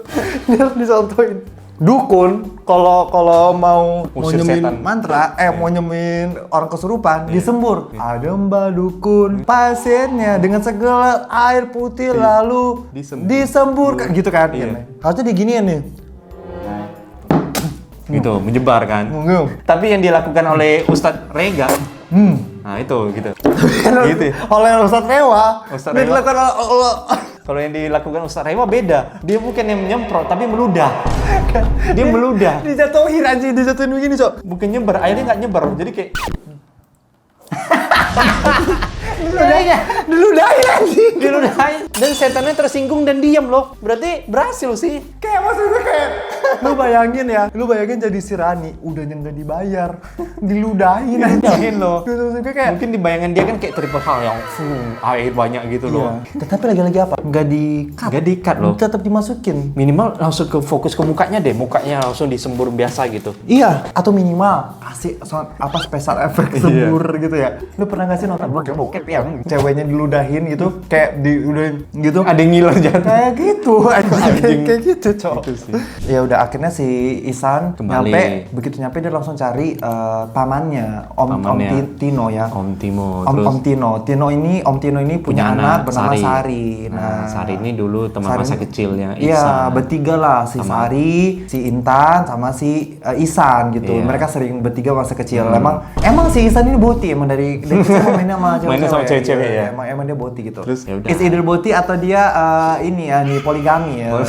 Ini harus dicontohin. Dukun kalau mau nyembuhin mantra, mau nyembuhin orang kesurupan, disembur. Ada Mbak Dukun, pasiennya dengan segala air putih lalu disembur gitu kan. Harusnya diginiin nih.
Gitu, menyebar kan. Tapi yang dilakukan oleh Ustadz Rega, nah itu gitu.
Gitu. Oleh Ustadz Rewa.
Dia dilakukan kalau yang dilakukan Ustadz Rewa beda. Dia bukan yang menyemprot, tapi meludah. Dia meludah.
Dijatuhin begini, Cok.
Bukan nyebar, airnya nggak nyebar. Jadi kayak
Diludahin anjing.
diludahin. Dan setannya tersinggung dan diam loh. Berarti berhasil sih.
Kayak maksud gue kayak lu bayangin jadi si Rani udah nggak dibayar, diludahin loh. Maksud gue kayak
Mungkin di bayangan dia kan kayak triple hal yang air banyak gitu loh.
Tetapi lagi-lagi apa? Nggak
di-cut loh.
Tetap dimasukin.
Minimal langsung ke fokus ke mukanya deh. Mukanya langsung disembur biasa gitu.
Iya, atau minimal kasih special effect sembur gitu ya. Lu pernah nggak sih nonton bokep yang ceweknya diludahin gitu, kayak diludahin gitu?
Ada yang ngiler jatuh.
Kayak gitu, kayak gitu, Cok.
Gitu sih.
Ya udah akhirnya si Isan
Kembali.
begitu nyampe dia langsung cari pamannya, Om Tino ya.
Om Timo.
Om Tino ini punya anak bernama Sari.
Nah, Sari ini dulu teman masa kecilnya Isan.
Iya, bertiga lah, si Sari, si Intan, sama si Isan gitu.
Iya.
Mereka sering bertiga masa kecil. Emang si Isan ini boti emang dari kecil mainnya sama cewek-cewek ya. Emang dia boti gitu.
Terus ya udah.
It's either boti atau dia nih poligami ya.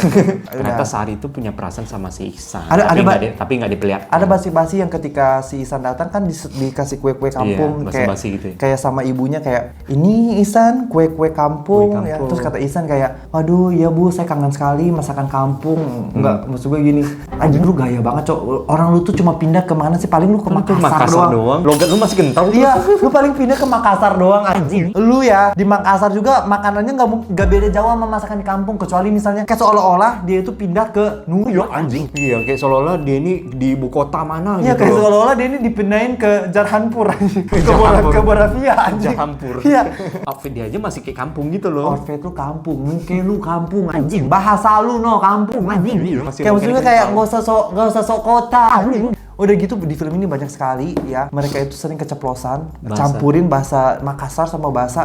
Ternyata Sari itu punya perasaan sama si Isan. Tapi nggak dipelihara.
Ada basi-basi yang ketika si Isan datang kan dikasih kue-kue kampung,
iya, basi-basi gitu ya.
Kayak sama ibunya kayak, ini Isan kue-kue kampung. Ya. Terus kata Isan kayak, waduh ya Bu, saya kangen sekali masakan kampung. Enggak, maksud gue gini, anjing lu gaya banget, Cok. Orang lu tuh cuma pindah kemana sih? Paling lu ke Makassar doang.
Logat lu masih kental.
Iya, lu paling pindah ke Makassar doang. anjing. Lu ya di Makassar juga makanannya nggak beda jauh sama masakan di kampung, kecuali misalnya kayak seolah-olah dia itu pindah ke New York anjing.
Iya, kayak seolah-olah dia ini di ibu kota mana
Iya,
gitu.
kayak
loh.
seolah-olah dia ini dipindahin ke Jarhanpur anjing.
Jahanpur.
Ke Boravia anjing.
Jahanpur.
Iya.
Outfit dia aja masih kayak kampung gitu loh.
Outfit lu kampung, mungkin lu kampung anjing. Bahasa lu no kampung anjing.
Masih
Kayak maksudnya
mungkin
kayak
tahu.
nggak usah sok kota anjing. Udah gitu di film ini banyak sekali ya. Mereka itu sering keceplosan,
Bahasa.
campurin bahasa Makassar sama bahasa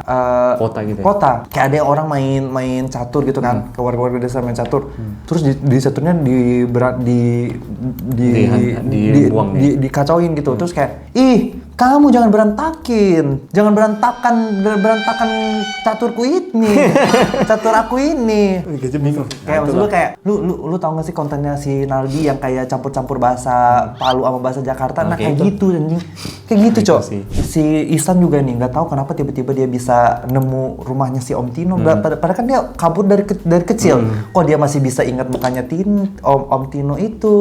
Kota gitu ya?
Kota. Kayak ada orang main catur gitu kan, ke warga-warga desa main catur. Terus di caturnya
dibuang nih.
dikacauin gitu. Terus kayak, "Ih, kamu jangan jangan berantakan caturku ini, catur aku ini." Kayak maksud lu kayak lu tau gak sih kontennya si Naldi yang kayak campur-campur bahasa Palu sama bahasa Jakarta, nah
Oke,
kayak
itu.
gitu anjing. Kayak gitu,
Itu
Cok.
sih.
Si Ihsan juga nih nggak tahu kenapa tiba-tiba dia bisa nemu rumahnya si Om Tino. Padahal kan dia kabur dari kecil. Kok dia masih bisa ingat mukanya Om Tino itu,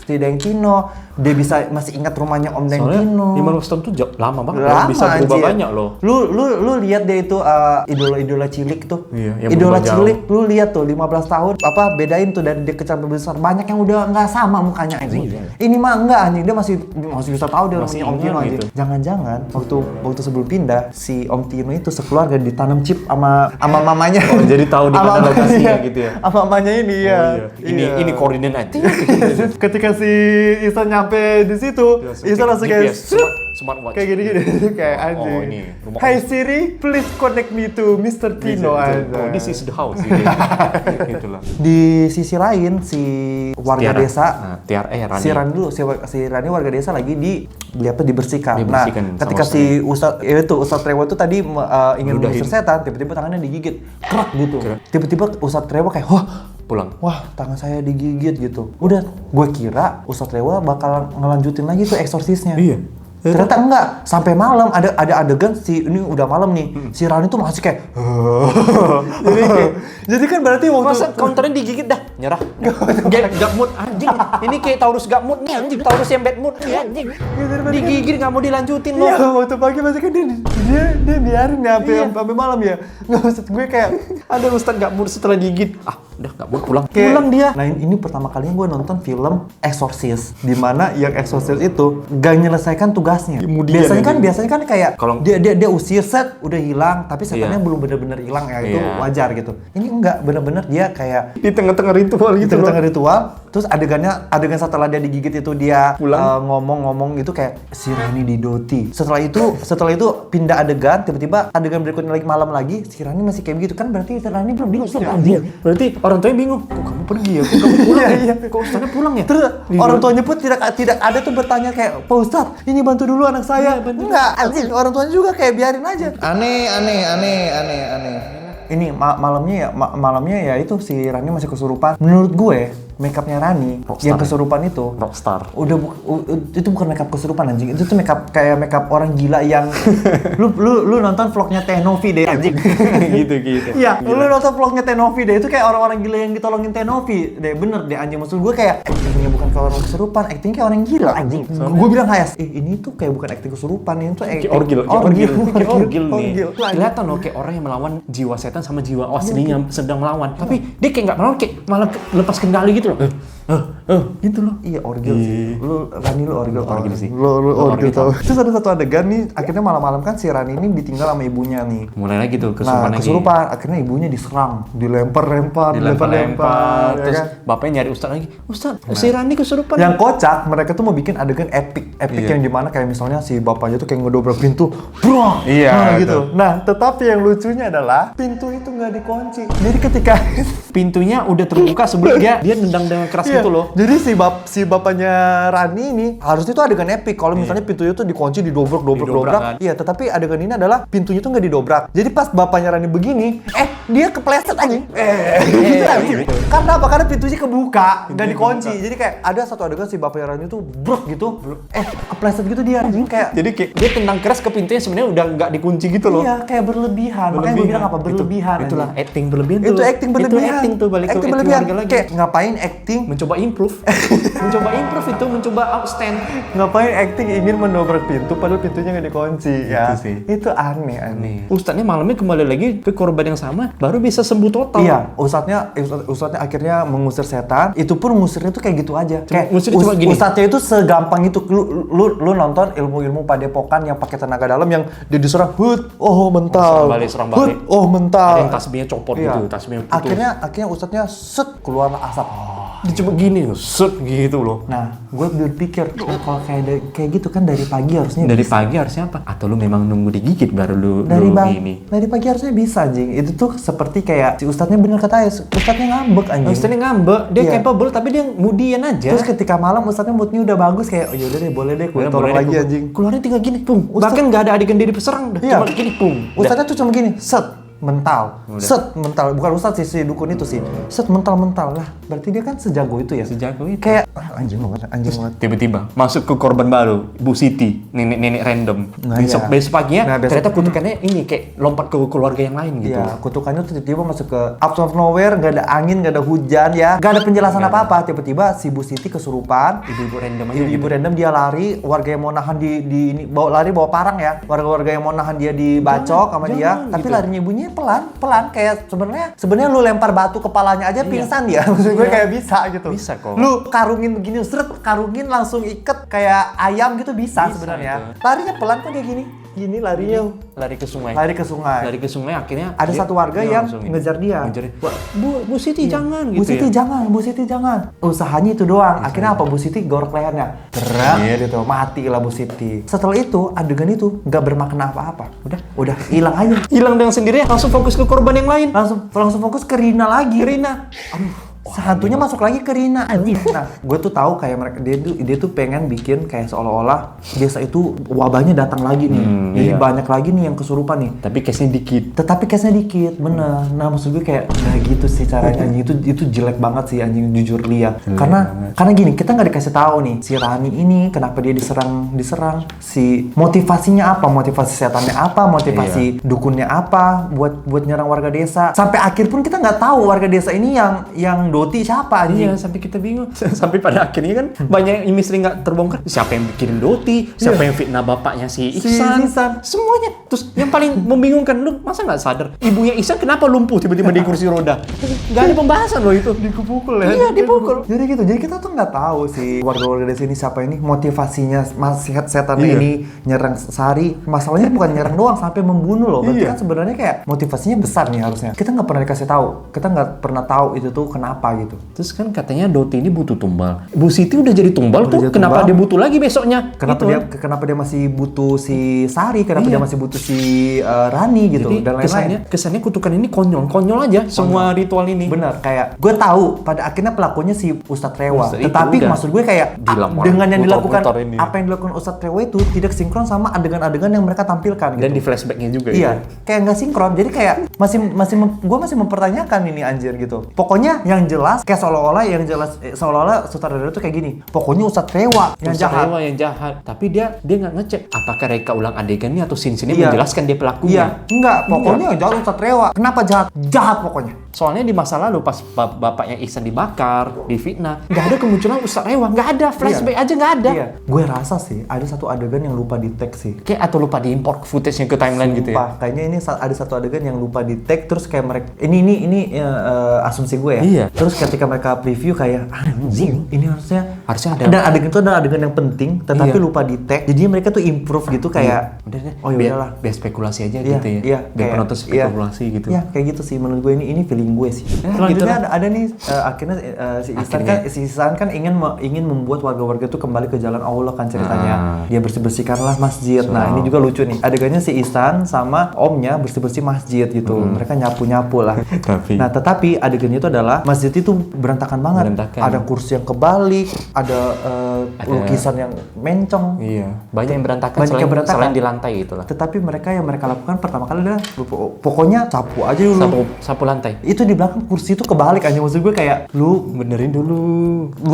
si Deng Tino. Dia masih ingat rumahnya Om Deng
Soalnya
Tino.
15 tahun tuh lama banget.
Lama,
Bisa berubah
anjir.
banyak loh.
Lu lihat deh itu idola cilik tuh.
Iya, yang
Idola
berubah
cilik lu lihat tuh 15 tahun apa bedain tuh dari dia kecil sampai besar. Banyak yang udah nggak sama mukanya anjing. Ini mah enggak anjing, dia masih bisa tahu dia
Masih
namanya Om Tino
ingat
anjing.
gitu.
Jangan-jangan waktu sebelum pindah si Om Tino itu sekeluarga ditanam chip sama mamanya.
Oh, jadi tahu di mana
Sama
lokasinya
mamanya.
gitu ya?
Sama mamanya ini ya.
Oh, iya. Ini koordinat.
Ketika si Ihsan nyampe di situ, Ihsan langsung kayak
GPS, smartwatch.
kayak gini-gini kayak anjing.
Oh, ini rumah
Hey Siri, please connect me to Mr. Tino.
Oh, this is the house gitu lah.
Di sisi lain si warga
Tiara.
desa
Nah, Rani.
si Rani dulu si Rani warga desa lagi dibersihkan.
Dibersihkan
Nah, ketika
sama
si Ustadz Rewo itu tadi ingin
Ludahin.
mengusir setan, tiba-tiba tangannya digigit, kerak gitu. Tiba-tiba Ustadz Rewo kayak,
Pulang.
wah tangan saya digigit gitu. Udah, gue kira Ustadz Rewa bakal ngelanjutin lagi tuh eksorsisnya.
Iya.
Ternyata enggak, sampai malam ada adegan ini udah malam nih. Si Rani tuh masih kayak jadi kan berarti
Masa counternya digigit dah, nyerah. Gak mood anjing. Ini kayak Taurus gak mood nih anjing. Taurus yang bad mood nih anjing. Digigit gak mau dilanjutin loh.
Iya, waktu pagi masih kan dia biarin ya sampai malam ya. Nggak, maksud gue kayak
Ada ustad gak mood setelah digigit. Udah gak mood pulang.
kayak-
Pulang dia.
Nah ini pertama kalinya gue nonton film Exorcist, di mana yang Exorcist itu gak menyelesaikan tugasnya.
Kemudian
Biasanya kan kayak
Kalau-
dia usir set udah hilang, tapi setannya
Iya.
belum bener-bener hilang ya, itu
Iya.
wajar gitu. Ini enggak, bener-bener dia kayak
Di tengah-tengah ritual
di
gitu loh.
tengah-tengah ritual, terus adegan setelah dia digigit itu dia
Pulang.
ngomong-ngomong gitu kayak si Rani didoti. Setelah itu pindah adegan, tiba-tiba adegan berikutnya lagi malam lagi, si Rani masih kayak begitu kan, berarti si Rani belum diusir anjing.
Berarti orang tuanya bingung. Kok kamu pergi ya? Kok kamu pulang ya?
Iya.
Kok ustadnya pulang ya?
Terus orang tuanya pun tidak ada tuh bertanya kayak, "Pak Ustadz, ini bantu dulu anak saya." Enggak, anjing, orang tuanya juga kayak biarin aja. Aneh. Ini malamnya ya itu si Rani masih kesurupan. Menurut gue, makeupnya Rani
Rockstar
yang
ya?
kesurupan itu
Rockstar.
udah itu bukan makeup kesurupan anjing, itu tuh makeup orang gila yang lu nonton vlognya Tenovi deh anjing.
gitu.
Iya, lu nonton vlognya Tenovi deh, itu kayak orang-orang gila yang ditolongin Tenovi deh, bener deh anjing. Maksud gue kayak actingnya bukan kayak orang kesurupan, actingnya kayak orang gila anjing. Gue bilang Hayas, ini tuh kayak bukan acting kesurupan, ini tuh acting
Kayak orgil nih.
Orgil.
Kelihatan loh kayak orang yang melawan jiwa setan sama jiwa aslinya yang sedang melawan. Tapi dia kayak nggak melawan, kayak malah lepas kendali gitu loh. Gitu loh.
Iya, orgil sih. Lu Rani lu orgil.
Orgil sih.
Lu orgil
orgil
tau. Terus ada satu adegan nih, akhirnya malam-malam kan si Rani ini ditinggal sama ibunya nih.
Mulai lagi tuh
Nah,
kesurupan lagi.
kesurupan. Akhirnya ibunya diserang, dilempar-lempar,
Dilempar-lempar.
ya
Terus
kan?
bapaknya nyari ustad lagi. Ustad, si Rani kesurupan.
Yang kocak, mereka tuh mau bikin adegan epic
Iya.
yang dimana kayak misalnya si bapaknya tuh kayak ngedobrak pintu, bro,
Iya,
nah, gitu.
betul.
Nah, tetapi yang lucunya adalah pintu itu nggak dikunci. Jadi ketika
Pintunya udah terbuka sebelum dia nendang dengan keras
Iya.
gitu loh.
Jadi si bapaknya Rani ini harusnya itu adegan epic. Kalau misalnya pintunya tuh dikunci,
Didobrak
didobrak.
kan?
Iya, tetapi adegan ini adalah pintunya tuh nggak didobrak. Jadi pas bapaknya Rani begini, dia kepleset anjing. Gitu anjing. Karena apa? Karena pintunya kebuka, nggak dikunci. Jadi kayak ada satu adegan si bapaknya Rani tuh bruk gitu. Kepleset gitu dia anjing kayak.
Jadi kayak dia tendang keras ke pintunya sebenarnya udah nggak dikunci gitu loh.
Iya, kayak berlebihan. Makanya gue bilang apa? Berlebihan.
Itulah
anjing.
acting berlebihan tuh.
Itu acting berlebihan.
Itu acting tuh balik ke
acting
acting
berlebihan.
warga lagi.
Kayak ngapain acting
Mencoba mencoba improve. mencoba improve itu, mencoba outstand.
Ngapain acting ingin mendobrak pintu padahal pintunya nggak dikunci ya?
sih.
Itu aneh.
Ustadznya malamnya kembali lagi ke korban yang sama, baru bisa sembuh total.
Iya, ustadznya akhirnya mengusir setan. Itu pun ngusirnya tuh kayak gitu aja. Kayak
ngusirnya cuma gini.
Ustadznya itu segampang itu. Lu nonton ilmu-ilmu padepokan yang pakai tenaga dalam yang dia diserang, mental.
Serang balik.
Mental.
Ada yang tasbihnya copot
Iya.
gitu, tasbihnya putus.
Akhirnya ustadznya keluar asap.
Dia cuma gini, set gitu loh.
Nah, gue berpikir kalau kayak gitu kan dari pagi harusnya
Dari
bisa.
pagi harusnya apa? Atau lu memang nunggu digigit baru lu gini?
Dari pagi harusnya bisa, anjing. Itu tuh seperti kayak si ustadznya bener kata ustadznya ngambek, anjing.
Ustadznya ngambek, dia
Iya.
capable tapi dia mudian aja.
Terus ketika malam ustadznya moodnya udah bagus kayak, oh yaudah deh, boleh deh, gue tolong lagi, anjing.
Keluarnya tinggal gini, pung.
Ustadz-
Bahkan nggak ada adegan dia diserang,
Iya.
cuma gini, pung.
Ustadznya tuh cuma gini, set mental, set mental. Bukan ustadz sih, si dukun itu sih, set mental lah. Berarti dia kan sejago itu ya.
Sejago itu.
Kayak anjing banget.
Tiba-tiba masuk ke korban baru, Bu Siti, nenek random.
Nah,
besok
iya.
paginya
Nah, besok-
ternyata kutukannya ini kayak lompat ke keluarga yang lain gitu.
Iya, kutukannya tuh tiba-tiba masuk ke out of nowhere, nggak ada angin, nggak ada hujan ya, nggak ada penjelasan apa-apa. Tiba-tiba si Bu Siti kesurupan,
Ibu-ibu random aja
ibu-ibu
gitu.
random dia lari, warga yang mau nahan di ini bawa parang ya, warga-warga yang mau nahan dia dibacok sama dia, tapi
gitu.
larinya ibunya pelan kayak sebenarnya lu lempar batu kepalanya aja pingsan dia. Maksud gue kayak bisa gitu.
Bisa kok.
Lu karungin begini, karungin langsung iket kayak ayam gitu bisa sebenarnya. Larinya pelan kok dia gini larinya.
Lari ke sungai.
Lari ke sungai.
Lari ke sungai akhirnya
Ada satu warga yang
langsung ini.
ngejar dia.
Ngejar dia. Bu Siti jangan
Bu
gitu
Siti
ya.
Bu Siti jangan. Usahanya itu doang. Akhirnya apa? Bu Siti gorok lehernya. Gerak gitu. Mati lah Bu Siti. Setelah itu adegan itu nggak bermakna apa-apa. Udah hilang aja.
Hilang dengan sendirinya, langsung fokus ke korban yang lain.
Langsung fokus ke Rina lagi.
Rina.
Hantunya masuk lagi ke Rina. Nah, gue tuh tahu kayak mereka dia tuh pengen bikin kayak seolah-olah desa itu wabahnya datang lagi nih. Jadi
iya.
banyak lagi nih yang kesurupan nih.
Tapi case-nya dikit.
Tetapi case-nya dikit, bener. Nah, maksud gue kayak nggak gitu sih caranya, anjing. Itu jelek banget sih, anjing, jujur Lia. Karena gini, kita nggak dikasih tahu nih si Rani ini kenapa dia diserang, si motivasinya apa, motivasi setannya apa, motivasi dukunnya apa buat nyerang warga desa. Sampai akhir pun kita nggak tahu warga desa ini yang Doti siapa, anjing.
Iya, sampai kita bingung. Sampai pada akhirnya kan banyak yang misteri nggak terbongkar. Siapa yang bikin Doti? Siapa yang fitnah bapaknya si Ihsan? Semuanya. Terus yang paling membingungkan, lu masa nggak sadar ibunya Ihsan kenapa lumpuh tiba-tiba di kursi roda? Nggak ada pembahasan loh itu.
Dipukul ya?
Iya, dipukul.
Jadi gitu, jadi kita tuh nggak tahu sih warga-warga desa ini siapa ini, motivasinya setannya
Iya.
ini nyerang Sari. Masalahnya bukan nyerang doang, sampai membunuh loh. Berarti
Iya.
kan sebenarnya kayak motivasinya besar nih harusnya. Kita nggak pernah dikasih tahu, kita nggak pernah tahu itu tuh kenapa gitu.
Terus kan katanya Doti ini butuh tumbal. Bu Siti udah jadi tumbal
Udah
tuh,
jadi
kenapa
tumbal.
dia butuh lagi besoknya?
Kenapa
Gitu.
kenapa dia masih butuh si Sari, kenapa
Iya.
dia masih butuh si Rani gitu,
Jadi
dan lain-lain.
kesannya kutukan ini konyol aja semua ritual ini.
Bener, kayak gue tahu pada akhirnya pelakunya si Ustadz Rewa.
Ustadz itu
Tetapi
udah
maksud gue kayak
dilamar,
dengan yang dilakukan,
muter-muter ini.
apa yang dilakukan Ustadz Rewa itu tidak sinkron sama adegan-adegan yang mereka tampilkan gitu.
Dan di flashbacknya juga
Iya,
itu.
kayak nggak sinkron. Jadi kayak gue masih mempertanyakan ini, anjir gitu. Pokoknya yang jelas kayak seolah-olah sutradara itu kayak gini. Pokoknya Ustadz Rewa yang
Ustadz
jahat.
Rewa yang jahat. Tapi dia nggak ngecek apakah reka ulang adegannya atau scene-nya
Iya.
menjelaskan dia pelakunya.
Iya, enggak. Pokoknya yang jahat Ustadz Rewa. Kenapa jahat? Jahat pokoknya.
Soalnya di masa lalu pas bapaknya Ihsan dibakar, difitnah, nggak ada kemunculan Ustadz Rewa, nggak ada flashback aja nggak ada.
Iya. Gue rasa sih ada satu adegan yang lupa di tag sih.
Kayak atau lupa diimport footage-nya ke timeline gitu ya.
Sumpah, kayaknya ini ada satu adegan yang lupa di tag, terus kayak mereka ini asumsi gue ya.
Iya.
Terus ketika mereka preview kayak anjing, ini harusnya
ada.
Dan adegan itu adalah adegan yang penting, tetapi
Iya.
lupa di tag. Jadi mereka tuh improve gitu kayak
Udah deh,
oh ya udahlah.
biar spekulasi aja
Iya,
gitu ya.
iya,
Biar
kayak-
penonton spekulasi gitu.
Iya, kayak gitu sih menurut gue ini feeling gue sih. Selanjutnya ada nih akhirnya si Ihsan kan ingin membuat warga-warga itu kembali ke jalan Allah kan ceritanya. Dia bersih-bersihkanlah masjid. Nah, ini juga lucu nih. Adegannya si Ihsan sama omnya bersih-bersih masjid gitu. Mereka nyapu-nyapu lah. Tetapi adegannya itu adalah masjid itu berantakan banget.
Berantakan.
Ada kursi yang kebalik, ada lukisan yang mencong.
Iya, banyak yang berantakan,
Banyak yang berantakan.
selain di lantai gitu lah.
Tetapi yang mereka lakukan pertama kali adalah pokoknya sapu aja dulu.
Sapu lantai.
Iya, itu di belakang kursi itu kebalik anjing. Maksud gue kayak lu
Benerin dulu.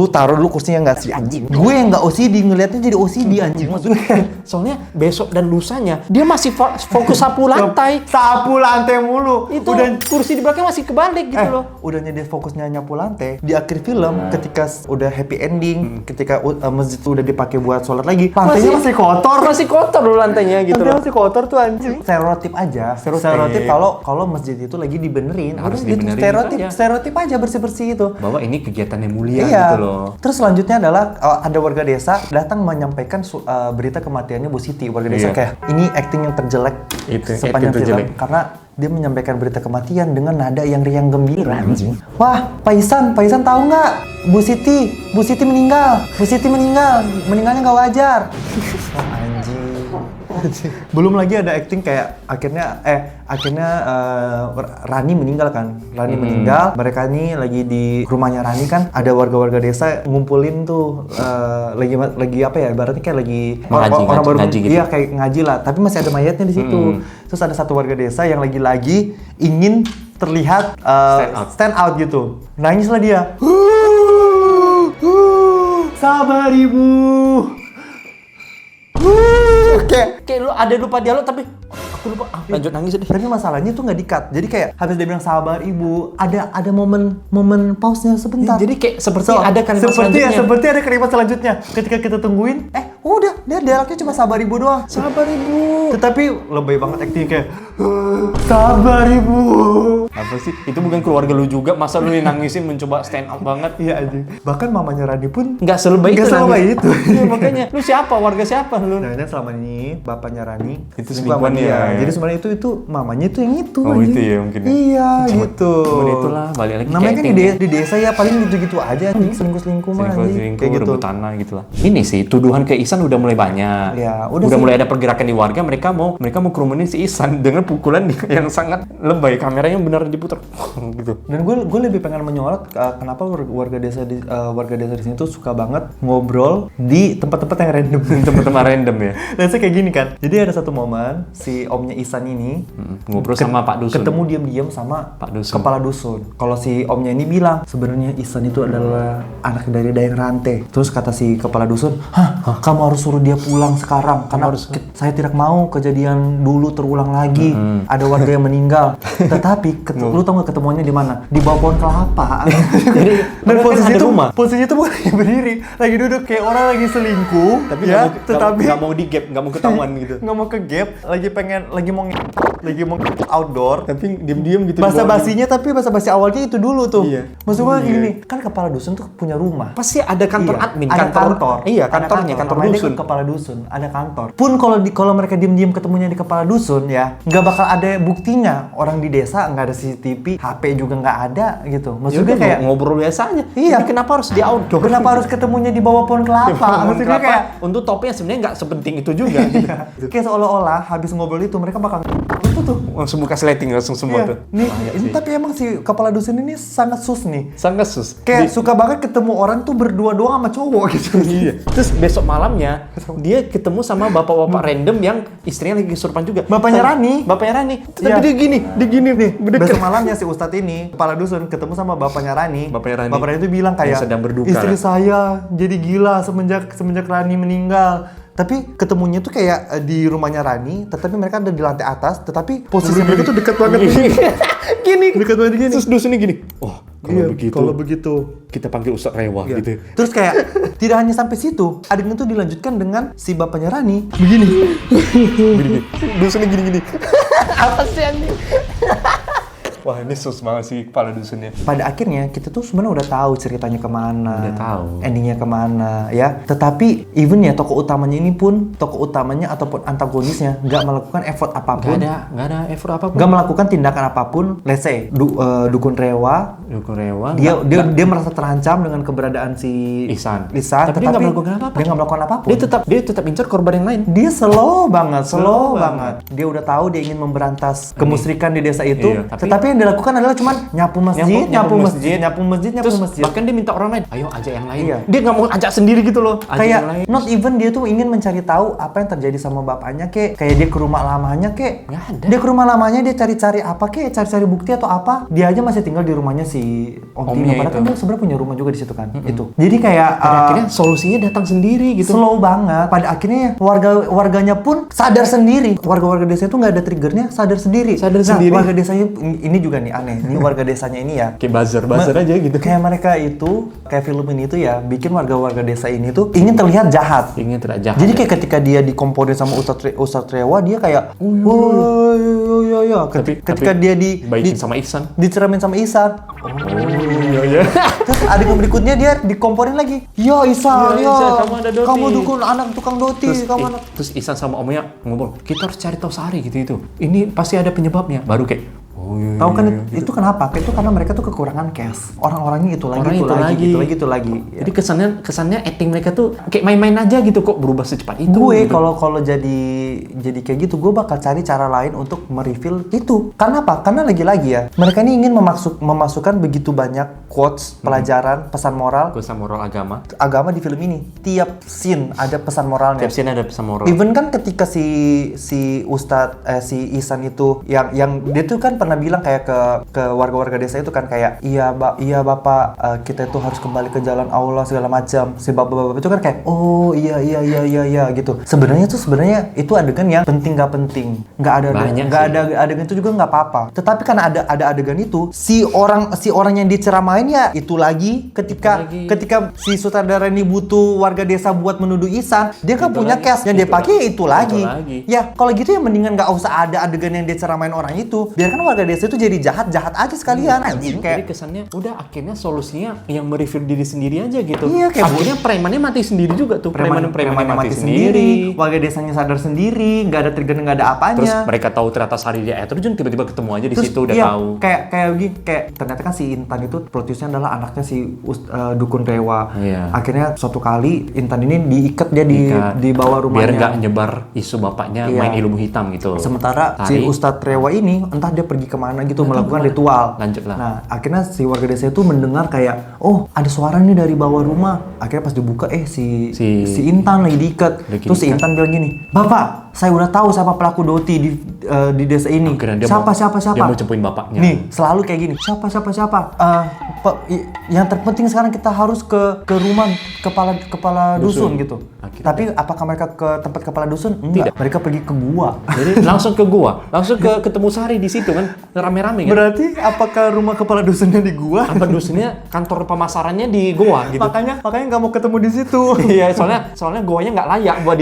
taruh dulu kursinya nggak sih anjing. Gue yang nggak OCD ngelihatnya jadi OCD anjing. Maksud gue
Soalnya besok dan lusanya dia masih fokus sapu lantai.
sapu lantai mulu.
Itu
Udah
kursi di belakang masih kebalik gitu loh.
udahnya dia fokusnya nyapu lantai. Di akhir film ketika udah happy ending, ketika masjid udah dipakai buat sholat lagi, lantainya masih kotor.
Masih kotor loh lantainya gitu
Lantainya
loh.
masih kotor tuh anjing. Stereotip aja. Stereotip kalau masjid itu lagi dibenerin.
Harus
Udah gitu,
dibenerin
stereotip
aja.
stereotip aja bersih-bersih itu.
Bahwa ini kegiatan yang mulia
Iya.
gitu loh.
Terus selanjutnya adalah ada warga desa datang menyampaikan berita kematiannya Bu Siti. Warga desa
Iya.
kayak ini acting yang terjelek
Itu,
sepanjang
acting
film
terjelek.
karena dia menyampaikan berita kematian dengan nada yang riang gembira anjing. Wah, Pak Isan tahu nggak? Bu Siti meninggal. Meninggalnya nggak wajar. Wah, anjing. Belum lagi ada acting kayak akhirnya Rani meninggal kan. Rani meninggal, mereka ini lagi di rumahnya Rani kan ada warga-warga desa ngumpulin tuh lagi apa ya? Ibaratnya kayak lagi orang baru
ngaji gitu.
iya kayak ngaji lah, tapi masih ada mayatnya di situ. Terus ada satu warga desa yang lagi ingin terlihat stand out gitu. Nangislah dia. Sabar ibu.
Kayak lu ada lupa dialog tapi aku lupa. Lanjut nangis deh.
Tapi masalahnya tuh nggak di-cut. Jadi kayak habis dia bilang sabar ibu, ada momen pause-nya sebentar.
Jadi kayak seperti ada kalimat selanjutnya.
Seperti ada kalimat selanjutnya. Ketika kita tungguin, udah, dia dialognya cuma sabar ibu doang.
Sabar ibu.
Tetapi lebay banget acting kayak sabar ibu.
Apa sih? Itu bukan keluarga lu juga. Masa lu nangisin mencoba stand up banget?
Iya aja. Bahkan mamanya Rani pun
Nggak selebay itu.
nggak selebay
nangis.
itu.
Iya, makanya lu siapa? Warga siapa lu?
Nah, selama ini bapaknya Rani
Itu
selingkuh sama
selingkuhan
dia.
ya.
Jadi sebenarnya itu mamanya itu yang itu.
Oh,
anjing.
itu ya mungkin ya.
Iya gitu.
Cuman itulah balik lagi
Namanya kan
kayak
di desa ya paling gitu-gitu aja anjing, selingkuh-selingkuh mah anjing.
selingkuh,
Kayak gitu.
rebut tanah gitu lah. Ini sih tuduhan ke Ihsan udah mulai banyak.
Ya,
udah
udah sih.
mulai ada pergerakan di warga. Mereka mau kerumunin si Ihsan dengan pukulan yang sangat lebay. Kameranya benar diputar gitu.
Dan gue lebih pengen menyorot kenapa warga desa di sini tuh suka banget ngobrol di tempat-tempat yang random.
Teman-teman random ya.
Dan saya kayak gini kan. Jadi ada satu momen si omnya Ihsan ini
Ngobrol sama Pak Dusun.
ketemu diam-diam sama
Pak Dusun.
kepala dusun. Kalau si omnya ini bilang sebenarnya Ihsan itu adalah anak dari Dayang Rante. Terus kata si kepala dusun, "Hah, kamu harus suruh dia pulang sekarang karena saya tidak mau kejadian dulu terulang lagi. Ada warga yang meninggal." Tetapi lu tau gak ketemuannya di mana? Di bawah pohon kelapa.
Jadi
Dan
kan ada rumah.
posisinya tuh bukan lagi berdiri, lagi duduk kayak orang lagi selingkuh.
Tapi
ya,
tetapi nggak mau di gap, nggak mau ketahuan gitu.
nggak mau ke gap, lagi mau outdoor.
Tapi diam-diam gitu.
Bahasa basinya tapi bahasa basi awalnya itu dulu tuh.
Iya.
Maksud gue gini, kan kepala dusun tuh punya rumah.
Pasti ada kantor
Iya,
admin,
ada kantor.
Iya,
Ada
kantornya, kantor
Namanya
dusun.
kan kepala dusun, ada kantor. Pun kalau mereka diem-diem ketemunya di kepala dusun ya, nggak bakal ada buktinya. Orang di desa nggak ada CCTV, HP juga nggak ada gitu. Maksudnya
Yaudah,
kayak
ngobrol biasa aja.
Iya.
Tapi kenapa harus di outdoor?
kenapa harus ketemunya di bawah pohon kelapa? Maksudnya kayak
untuk topnya sebenarnya nggak sepenting itu juga. Gitu.
kayak seolah-olah habis ngobrol itu mereka bakal itu tuh.
Langsung buka slating langsung semua
Iya.
tuh.
Nih, ini tapi emang si kepala dusun ini sangat sus nih.
Sangat sus.
Kayak suka banget ketemu orang tuh berdua doang sama cowok gitu.
Iya. Terus besok malamnya dia ketemu sama bapak-bapak random yang istrinya lagi kesurupan juga.
Bapaknya Rani.
Bapaknya Rani. Tapi
Iya.
dia gini nih.
Besok malamnya si Ustadz ini, kepala dusun, ketemu sama bapaknya Rani.
Bapaknya Rani.
Bapaknya itu bilang kayak,
Yang sedang berduka.
istri saya jadi gila semenjak Rani meninggal. Tapi ketemunya tuh kayak di rumahnya Rani, tetapi mereka ada di lantai atas, tetapi posisi mereka tuh dekat banget.
Gini.
Dekat banget gini.
Terus dusunnya gini. Oh,
Kalau begitu.
kita panggil Ustadz Rewa
Iya.
gitu.
Terus kayak tidak hanya sampai situ, adegan itu dilanjutkan dengan si bapaknya Rani begini.
Dusunnya gini. Apa sih ini? Wah, ini sus banget sih kepala dusunnya.
Pada akhirnya kita tuh sebenarnya udah tahu ceritanya kemana,
Udah tahu.
endingnya kemana, ya. Tetapi even ya tokoh utamanya ini pun, tokoh utamanya ataupun antagonisnya nggak melakukan effort apapun,
Nggak ada effort apapun.
nggak melakukan tindakan apapun. Let's say dukun Rewa
Dukun Rewa.
Dia merasa terancam dengan keberadaan si
Ihsan.
Tapi
dia nggak melakukan apa-apa.
Dia nggak melakukan apapun.
Dia tetap incar korban yang lain.
Dia slow banget. Dia udah tahu dia ingin memberantas kemusyrikan di desa itu.
Iya,
Tetapi yang dilakukan adalah cuman nyapu masjid.
Terus bahkan dia minta orang lain, ayo ajak yang lain.
Iya.
Dia nggak mau ajak sendiri gitu loh. Ajak
Kayak
yang lain.
not even dia tuh ingin mencari tahu apa yang terjadi sama bapaknya kayak dia ke rumah lamanya
Nggak ada.
dia ke rumah lamanya dia cari-cari apa cari-cari bukti atau apa. Dia aja masih tinggal di rumahnya si Om Tino, padahal kan dia sebenarnya punya rumah juga di situ kan. Itu. Jadi kayak
Pada akhirnya solusinya datang sendiri gitu.
slow banget. Pada akhirnya warganya pun sadar sendiri. Warga desa itu nggak ada triggernya, sadar sendiri. Warga desanya ini juga nih aneh. Ini warga desanya ini ya.
Kayak buzzer aja gitu.
Kayak mereka itu, kayak film ini tuh ya, bikin warga desa ini tuh ingin terlihat jahat.
Ingin terlihat jahat.
Jadi kayak ketika dia dikomporin sama Ustadz Rewa, dia kayak, ya. Ketika dia
baikin sama Ihsan.
diceramin sama Ihsan.
Iya.
Terus adegan berikutnya dia dikomporin lagi. Ya Ihsan,
Ya,
ya.
Ihsan, kamu ada doti.
Kamu dukun anak tukang doti.
Terus Ihsan sama omnya ngobrol, kita harus cari tahu Sari gitu itu. Ini pasti ada penyebabnya. Baru kayak,
Tahu kan itu kenapa? Itu karena mereka tuh kekurangan cash. Orang-orangnya itu lagi. Ya.
Jadi kesannya acting mereka tuh kayak main-main aja gitu, kok berubah secepat itu.
Gue
gitu.
kalau jadi kayak gitu, gue bakal cari cara lain untuk mereveal itu. Karena apa? Karena lagi-lagi ya, mereka ini ingin memasukkan begitu banyak quotes, pelajaran, pesan moral agama di film ini. Tiap scene ada pesan moralnya.
Tiap scene ada pesan moral.
Even kan ketika si Ustadz si Ihsan itu yang dia tuh kan pernah bilang kayak ke warga-warga desa itu kan kayak iya bapak, kita itu harus kembali ke jalan Allah segala macam. Si bapak-bapak itu kan kayak iya gitu. Sebenarnya itu adegan yang penting nggak penting, nggak ada adegan itu juga nggak apa-apa. Tetapi karena ada adegan itu, si orang yang diceramain ya itu lagi ketika si sutradara ini butuh warga desa buat menuduh Ihsan, dia kan punya cast yang dia pakai itu lagi. Ya kalau gitu ya mendingan nggak usah ada adegan yang dia ceramain orang itu, biarkan warga desa itu jadi jahat aja sekalian.
Jadi kesannya udah akhirnya solusinya yang mereview diri sendiri aja gitu.
Iya, kayak
akhirnya premannya mati sendiri juga tuh. Premannya
mati sendiri, warga desanya sadar sendiri, nggak ada trigger, nggak ada apanya.
Terus mereka tahu ternyata Sari dia air terjun, tiba-tiba ketemu aja di situ udah tahu.
Kayak ternyata kan si Intan itu produsernya adalah anaknya si Dukun Rewa.
Iya.
Akhirnya suatu kali Intan ini diikat dia di bawah rumahnya.
Biar nggak nyebar isu bapaknya main ilmu hitam gitu.
Sementara si Ustadz Rewa ini entah dia pergi kemana gitu melakukan ritual.
Lanjutlah.
Nah, akhirnya si warga desa itu mendengar kayak, oh ada suara nih dari bawah rumah. Akhirnya pas dibuka, si Intan lagi diikat. Terus si Intan bilang gini, Bapak, saya udah tahu siapa pelaku doti di desa ini. Siapa?
Dia mau cepuin bapaknya.
Nih, selalu kayak gini. Siapa? Yang terpenting sekarang kita harus ke rumah kepala dusun gitu. Tapi apakah mereka ke tempat kepala dusun? Enggak. Mereka pergi ke gua.
Jadi langsung ke gua, langsung ketemu Sari di situ kan, rame-rame kan.
Berarti apakah rumah kepala dusunnya di gua?
Apa dusunnya kantor pemasarannya di goa gitu.
Makanya nggak mau ketemu di situ.
Iya, soalnya goanya nggak layak buat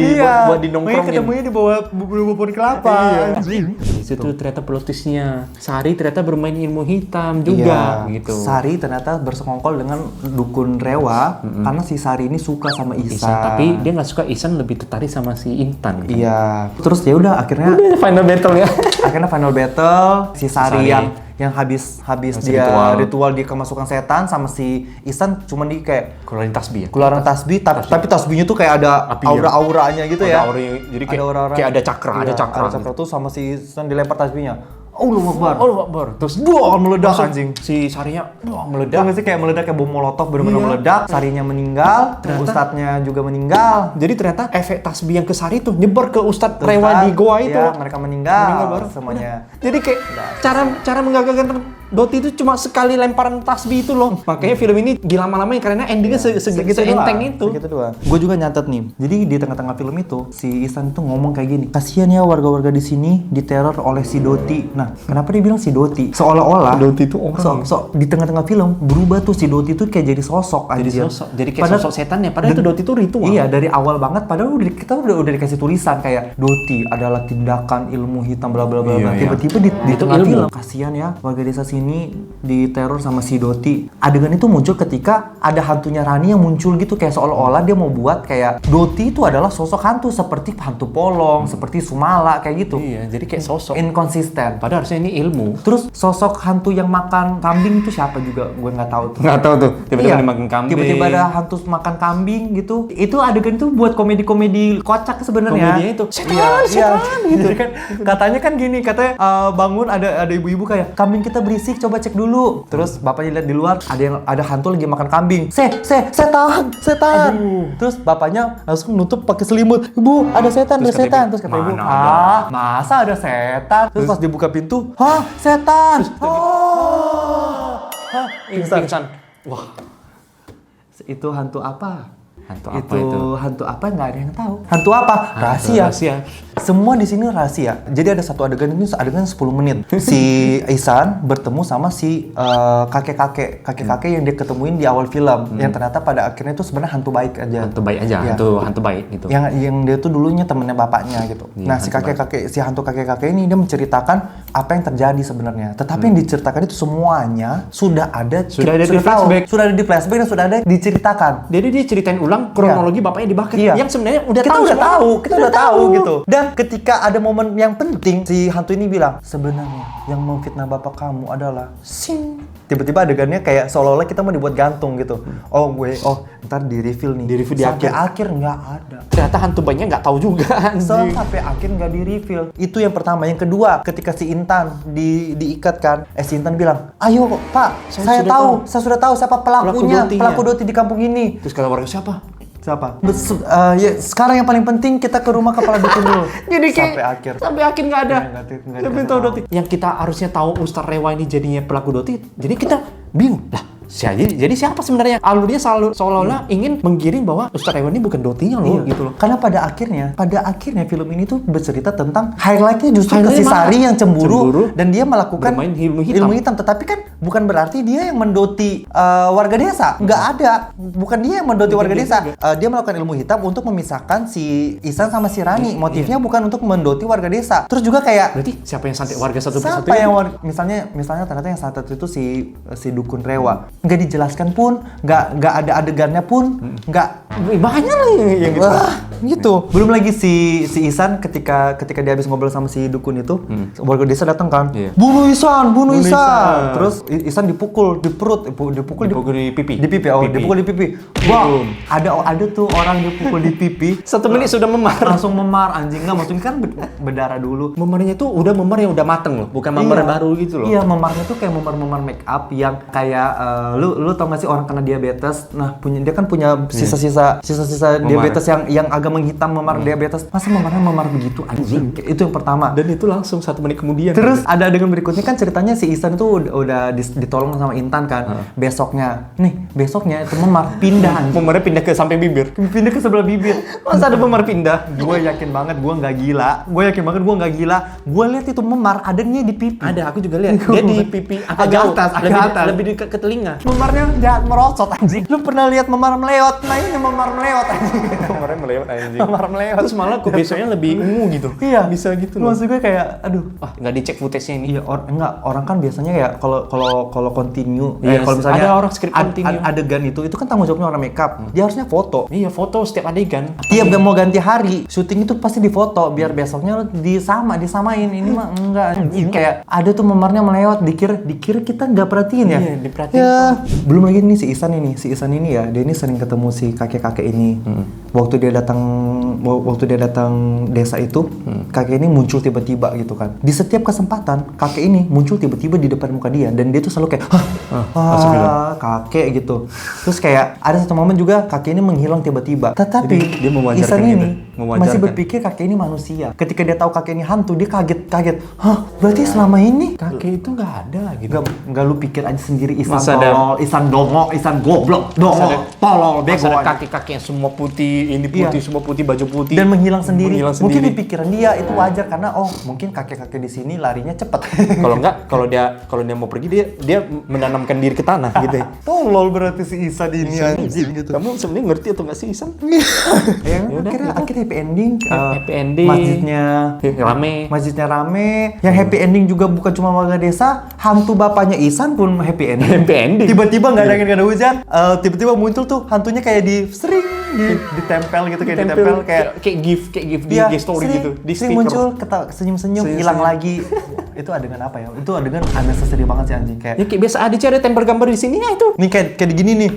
di nongkrongin.
Ketemunya di bawah pohon kelapa.
Di situ ternyata plotisnya Sari ternyata bermain ilmu hitam juga gitu.
Sari ternyata bersekongkol dengan Dukun Rewa karena si Sari ini suka sama Ihsan.
Tapi dia nggak suka Ihsan, lebih tertarik sama si Intan. Kan?
Iya. Terus ya udah akhirnya
final battle ya.
Akhirnya final battle si Sari yang habis dia ritual dia kemasukan setan sama si Ihsan cuma di kayak keluarin tasbih tapi tasbihnya tuh kayak ada aura-auranya gitu ya.
Jadi kayak ada cakra,
ada cakra tuh sama si Ihsan dilempar tasbihnya. Allahu Akbar. Terus meledak anjing.
Si Sarinya meledak.
Nggak sih kayak meledak kayak bom molotov benar-benar meledak. Sarinya meninggal, Ustadznya juga meninggal.
Jadi ternyata efek tasbih yang ke Sari tuh nyebar ke Ustadz Rewa di goa itu.
Iya, mereka meninggal semuanya.
Jadi kayak cara menggagalkan Doti itu cuma sekali lemparan tasbih itu loh. Makanya film ini dilama-lamain karena endingnya seenteng itu.
Segitu doang. Gue juga nyatet nih. Jadi di tengah-tengah film itu si Ihsan itu ngomong kayak gini. Kasihan ya warga-warga di sini diteror oleh si Doti. Nah, kenapa dia bilang si Doti? Seolah-olah
Doti itu orang.
Di tengah-tengah film berubah tuh si Doti itu kayak jadi sosok anjir.
Jadi kayak sosok setannya. Padahal itu Doti itu ritual.
Iya, dari awal banget. Padahal kita udah dikasih tulisan kayak Doti adalah tindakan ilmu hitam bla bla bla. Tiba-tiba di tengah film kasihan ya warga desa sini sini diteror sama si Doti. Adegan itu muncul ketika ada hantunya Rani yang muncul gitu, kayak seolah-olah dia mau buat kayak Doti itu adalah sosok hantu seperti hantu polong, seperti Sumala kayak gitu.
Iya, jadi kayak sosok.
Inkonsisten.
Padahal harusnya ini ilmu.
Terus sosok hantu yang makan kambing itu siapa juga gue nggak tahu tuh.
Nggak tahu tuh, tiba-tiba
Iya,
dia makan kambing.
Tiba-tiba ada hantu makan kambing gitu. Itu adegan itu buat komedi-komedi kocak sebenarnya.
Komedinya itu,
setan gitu kan. Katanya kan gini, katanya bangun ada ibu-ibu kayak kambing kita berisik, coba cek dulu. Terus bapaknya lihat di luar ada hantu lagi makan kambing. Setan.
Aduh.
Terus bapaknya langsung nutup pakai selimut. Ibu, ada setan,
Terus
ada setan. Terus kata ibu,
"Mana ada?"
masa ada setan? Terus pas dibuka pintu, setan.
Pingsan. Wah,
Itu hantu apa?
hantu apa itu?
Hantu apa nggak ada yang tahu. Hantu apa? Rahasia. Semua di sini rahasia. Jadi ada satu adegan ini adegan 10 menit. Si Ihsan bertemu sama si kakek-kakek yang dia ketemuin di awal film. Yang ternyata pada akhirnya itu sebenarnya hantu baik aja.
Hantu baik aja,
Iya.
hantu baik gitu.
Yang dia tuh dulunya temennya bapaknya gitu.
Iya,
Nah, si hantu kakek-kakek ini dia menceritakan apa yang terjadi sebenarnya. Tetapi yang diceritakan itu semuanya sudah ada
Sudah ada di
tahu.
flashback.
Sudah ada di flashback dan sudah ada diceritakan.
Jadi dia ceritain ulang kronologi bapaknya dibakar.
Iya.
Yang sebenarnya udah
kita
tahu
udah
semua.
tahu, kita udah tahu gitu. Dan ketika ada momen yang penting, si hantu ini bilang, sebenarnya yang memfitnah bapak kamu adalah sing. Tiba-tiba adegannya kayak seolah-olah kita mau dibuat gantung gitu. Ntar di reveal nih.
Di reveal di
sampai
akhir.
akhir nggak ada.
Ternyata hantu baiknya nggak tahu juga.
Sampai akhir nggak di reveal. Itu yang pertama. Yang kedua, ketika si Intan diikat kan, si Intan bilang, ayo Pak, saya sudah tahu siapa pelakunya, pelaku Doti di kampung ini.
Terus kata warga siapa?
Siapa? Sekarang yang paling penting kita ke rumah kepala dukun dulu.
Jadi kayak
sampai akhir
nggak ada.
Nggak
Siapa yang tahu Doti? Yang kita harusnya tahu Ustaz Rewa ini jadinya pelaku Doti. Jadi kita bingung. Lah, jadi siapa sebenarnya? Alurnya seolah-olah ingin menggiring bahwa Ustaz Rewa ini bukan Dotinya loh, gitu loh.
Karena pada akhirnya film ini tuh bercerita tentang highlightnya justru ke si
Highlightnya
Sari yang cemburu dan dia melakukan
bermain ilmu hitam.
Tetapi kan bukan berarti dia yang mendoti warga desa. Nggak ada. Bukan dia yang mendoti warga desa. Dia melakukan ilmu hitam untuk memisahkan si Ihsan sama si Rani. Motifnya bukan untuk mendoti warga desa. Terus juga kayak
Berarti siapa yang santet warga satu persatu?
siapa yang misalnya ternyata yang santet itu si dukun Rewa. Nggak dijelaskan pun, nggak ada adegannya pun, nggak.
Banyak lah yang gitu.
Wah, gitu. Belum lagi si Ihsan ketika dia habis ngobrol sama si dukun itu, warga desa datang kan.
Iya.
Bunuh Ihsan.
Ihsan.
Terus Ihsan dipukul di perut, dipukul
di pipi.
Di pipi. Dipukul di pipi. Wah, ada tuh orang dipukul di pipi.
1 menit sudah memar.
Langsung memar anjing. Nggak, maksudnya kan berdarah dulu.
Memarnya tuh udah memar yang udah mateng loh, bukan memar baru gitu loh.
Iya, memarnya tuh kayak memar make up yang kayak lu tau gak sih orang kena diabetes. Nah, dia kan punya sisa-sisa diabetes yang agak menghitam memar diabetes. Masa memarnya memar begitu anjing? Itu yang pertama.
Dan itu langsung 1 menit kemudian.
Terus ada adegan berikutnya kan ceritanya si Ihsan itu udah ditolong sama Intan kan. Besoknya itu memar pindah anjing.
Memarnya pindah ke samping bibir.
Pindah ke sebelah bibir.
Masa ada memar pindah?
Gue yakin banget gue nggak gila. Gue lihat itu memar adanya di pipi.
Ada, aku juga lihat. Dia di pipi agak
Agak
jauh,
atas, agak atas.
lebih dekat ke telinga.
Memarnya jahat merosot anjing. Lu pernah lihat memar melewat? Nah ini memar melewat anjing.
Memarnya melewat anjing.
Memar melewat.
Terus malah kok besoknya lebih ungu gitu.
Iya,
Bisa gitu loh.
Maksud gue kayak aduh.
Wah, nggak dicek footage-nya ini.
Iya, orang kan biasanya ya kalau continue,
Iya,
kalau misalnya
ada orang script continue.
adegan itu kan tanggung jawabnya orang makeup. Dia harusnya foto.
Iya, foto setiap adegan.
Tiap mau ganti hari, syuting itu pasti difoto biar besoknya lu disamain. Ini mah enggak. Kayak ada tuh memarnya melewat, dikira kita nggak perhatiin ya.
Iya, diperhatiin.
Ya. Belum lagi nih si Ihsan ini ya, dia ini sering ketemu si kakek-kakek ini. Waktu dia datang desa itu, kakek ini muncul tiba-tiba gitu kan. Di setiap kesempatan kakek ini muncul tiba-tiba di depan muka dia dan dia tuh selalu kayak kakek gitu. Terus kayak ada satu momen juga kakek ini menghilang tiba-tiba. Tetapi
Jadi, dia mewajarkan
Ihsan ini
gitu. Mewajarkan.
masih berpikir kakek ini manusia. Ketika dia tahu kakek ini hantu, dia kaget. Berarti selama ini
Kakek itu nggak ada gitu.
Enggak lu pikir aja sendiri Ihsan
Masa ada-
tolol, Ihsan dongo, Ihsan goblok, dongo, tolol, bego.
Masa ada
aja.
kaki-kaki yang semua putih, ini putih
Iya.
semua semua putih, baju putih.
Dan menghilang sendiri.
Menghilang
Mungkin
sendiri.
di pikiran dia itu wajar karena mungkin kakek-kakek di sini larinya cepet.
Kalau enggak, kalau dia mau pergi dia menanamkan diri ke tanah gitu. Ya.
Tolol berarti si Isan ini anjing gitu.
Kamu sebenarnya ngerti atau nggak sih, Isan?
Ya,
Yaudah,
akhirnya happy ending.
Happy ending.
Masjidnya rame. Yang happy ending juga bukan cuma warga desa, hantu bapaknya Isan pun happy ending.
Happy ending.
Tiba-tiba nggak ada angin, nggak ada hujan, tiba-tiba muncul tuh hantunya kayak ditempel gitu, kayak ditempel
kayak gift di
dia
story
sering,
gitu di
sering
stiker.
muncul senyum-senyum hilang lagi. Itu adegan apa ya? Itu adegan unnecessary banget sih anjing, kayak
Ya kayak biasa ada cara tempel gambar di sini ya itu.
nih kayak gini nih.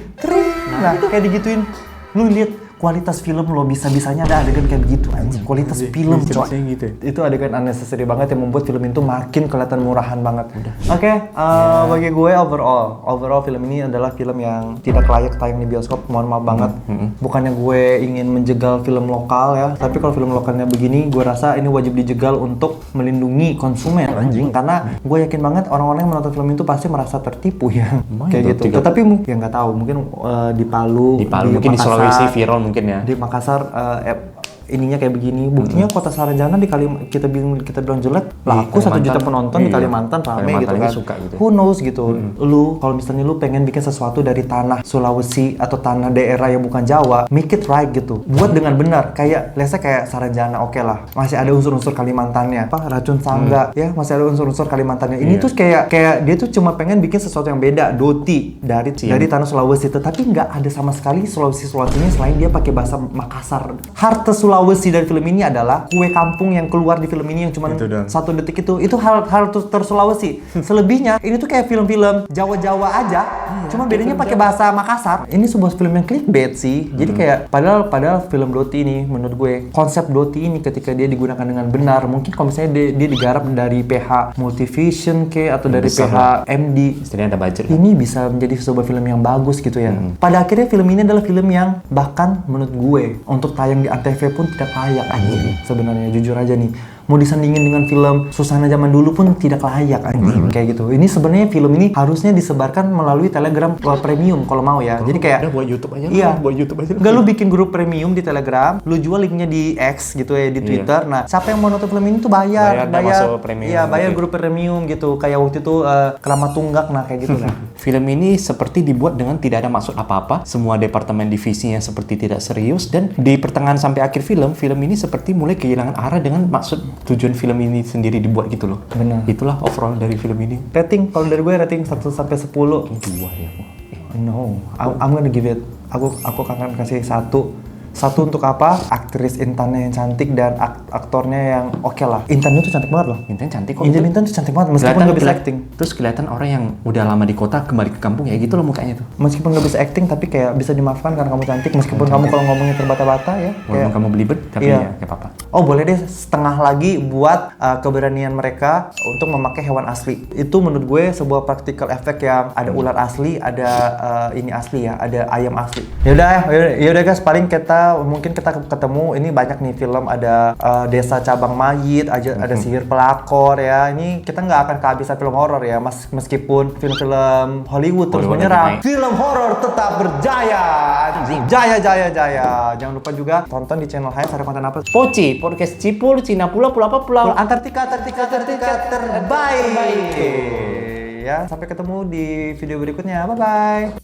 Nah, kayak digituin. Lu lihat kualitas film lo bisa-bisanya ada adegan kayak begitu anjing. Kualitas film coy.
Gitu.
Itu adegan unnecessary banget yang membuat film itu makin kelihatan murahan banget. Oke, bagi gue overall film ini adalah film yang tidak layak tayang di bioskop. Mohon maaf banget. Bukannya gue ingin menjegal film lokal ya, tapi kalau film lokalnya begini, gue rasa ini wajib dijegal untuk melindungi konsumen anjing. Karena gue yakin banget orang-orang yang menonton film itu pasti merasa tertipu ya. Kayak gitu. Tetapi ya nggak tahu, mungkin di Palu,
mungkin di Sulawesi viral mungkin ya.
Di Makassar ininya kayak begini. Buktinya Kota Saranjana kita bilang jelek, laku 1 juta penonton di Kalimantan rame gitu kan.
Suka gitu.
Who knows gitu. Lu kalau misalnya lu pengen bikin sesuatu dari tanah Sulawesi atau tanah daerah yang bukan Jawa, make it right gitu. Buat dengan benar. Kayak Saranjana oke lah. Masih ada unsur-unsur Kalimantannya. Racun Sangga ya, masih ada unsur-unsur Kalimantannya. Ini tuh kayak dia tuh cuma pengen bikin sesuatu yang beda, doti dari tanah Sulawesi, tetapi nggak ada sama sekali Sulawesinya selain dia pakai bahasa Makassar. Harta Sulawesi dari film ini adalah kue kampung yang keluar di film ini yang cuma 1 detik itu hal Sulawesi. Selebihnya ini tuh kayak film-film Jawa-Jawa aja, cuma bedanya pakai bahasa Makassar. Ini sebuah film yang clickbait sih. Jadi kayak padahal film Doti ini menurut gue, konsep Doti ini ketika dia digunakan dengan benar, mungkin kalau misalnya dia digarap dari PH Multivision atau dari PH MD,
istilahnya ada budget.
ini bisa menjadi sebuah film yang bagus gitu ya. Pada akhirnya film ini adalah film yang bahkan menurut gue untuk tayang di Antv pun tidak layak anjing. Sebenarnya jujur aja nih, mau disandingin dengan film Susana zaman dulu pun tidak layak anjing. Kayak gitu. Ini sebenarnya film ini harusnya disebarkan melalui Telegram premium kalau mau ya. Jadi kayak
udah buat YouTube aja.
Iya.
Buat YouTube aja.
Enggak, lu bikin grup premium di Telegram, lu jual linknya di X gitu ya, di Twitter. Nah, siapa yang mau nonton film ini tuh bayar.
Masuk premium.
Iya, bayar grup premium gitu. Kayak waktu itu Keramat Tunggak, nah kayak gitu lah.
Film ini seperti dibuat dengan tidak ada maksud apa-apa. Semua departemen divisinya seperti tidak serius, dan di pertengahan sampai akhir film ini seperti mulai kehilangan arah dengan maksud tujuan film ini sendiri dibuat gitu loh.
Benar.
Itulah overall dari film ini.
Rating kalau dari gue rating 1 sampai 10.
2 ya.
No, I'm gonna give it. Aku akan kasih 1. 1 untuk apa? Aktris Intannya yang cantik dan aktornya yang oke lah. Intan itu cantik banget loh.
Intan cantik kok.
Intan tuh cantik banget meskipun nggak bisa acting.
Terus kelihatan orang yang udah lama di kota kembali ke kampung ya gitu loh mukanya tuh.
Meskipun nggak bisa acting tapi kayak bisa dimaafkan karena kamu cantik, meskipun kamu kalau ngomongnya terbata-bata ya.
Walaupun kamu belibet tapi
iya.
ya nggak apa-apa.
Oh boleh deh setengah lagi buat keberanian mereka untuk memakai hewan asli. Itu menurut gue sebuah practical effect yang ada ular asli, ada ini asli ya, ada ayam asli. Yaudah guys, paling mungkin kita ketemu ini banyak nih film, ada Desa Cabang Mayit, ada Sihir Pelakor ya. Ini kita nggak akan kehabisan film horor ya, meskipun film-film Hollywood terus menyerang. Film horor tetap berjaya. Jaya. Jangan lupa juga tonton di channel Hayes, ada konten apa?
Poci, podcast Cipul, Cina Pulau
Antartika terbaik. Ya, sampai ketemu di video berikutnya. Bye bye.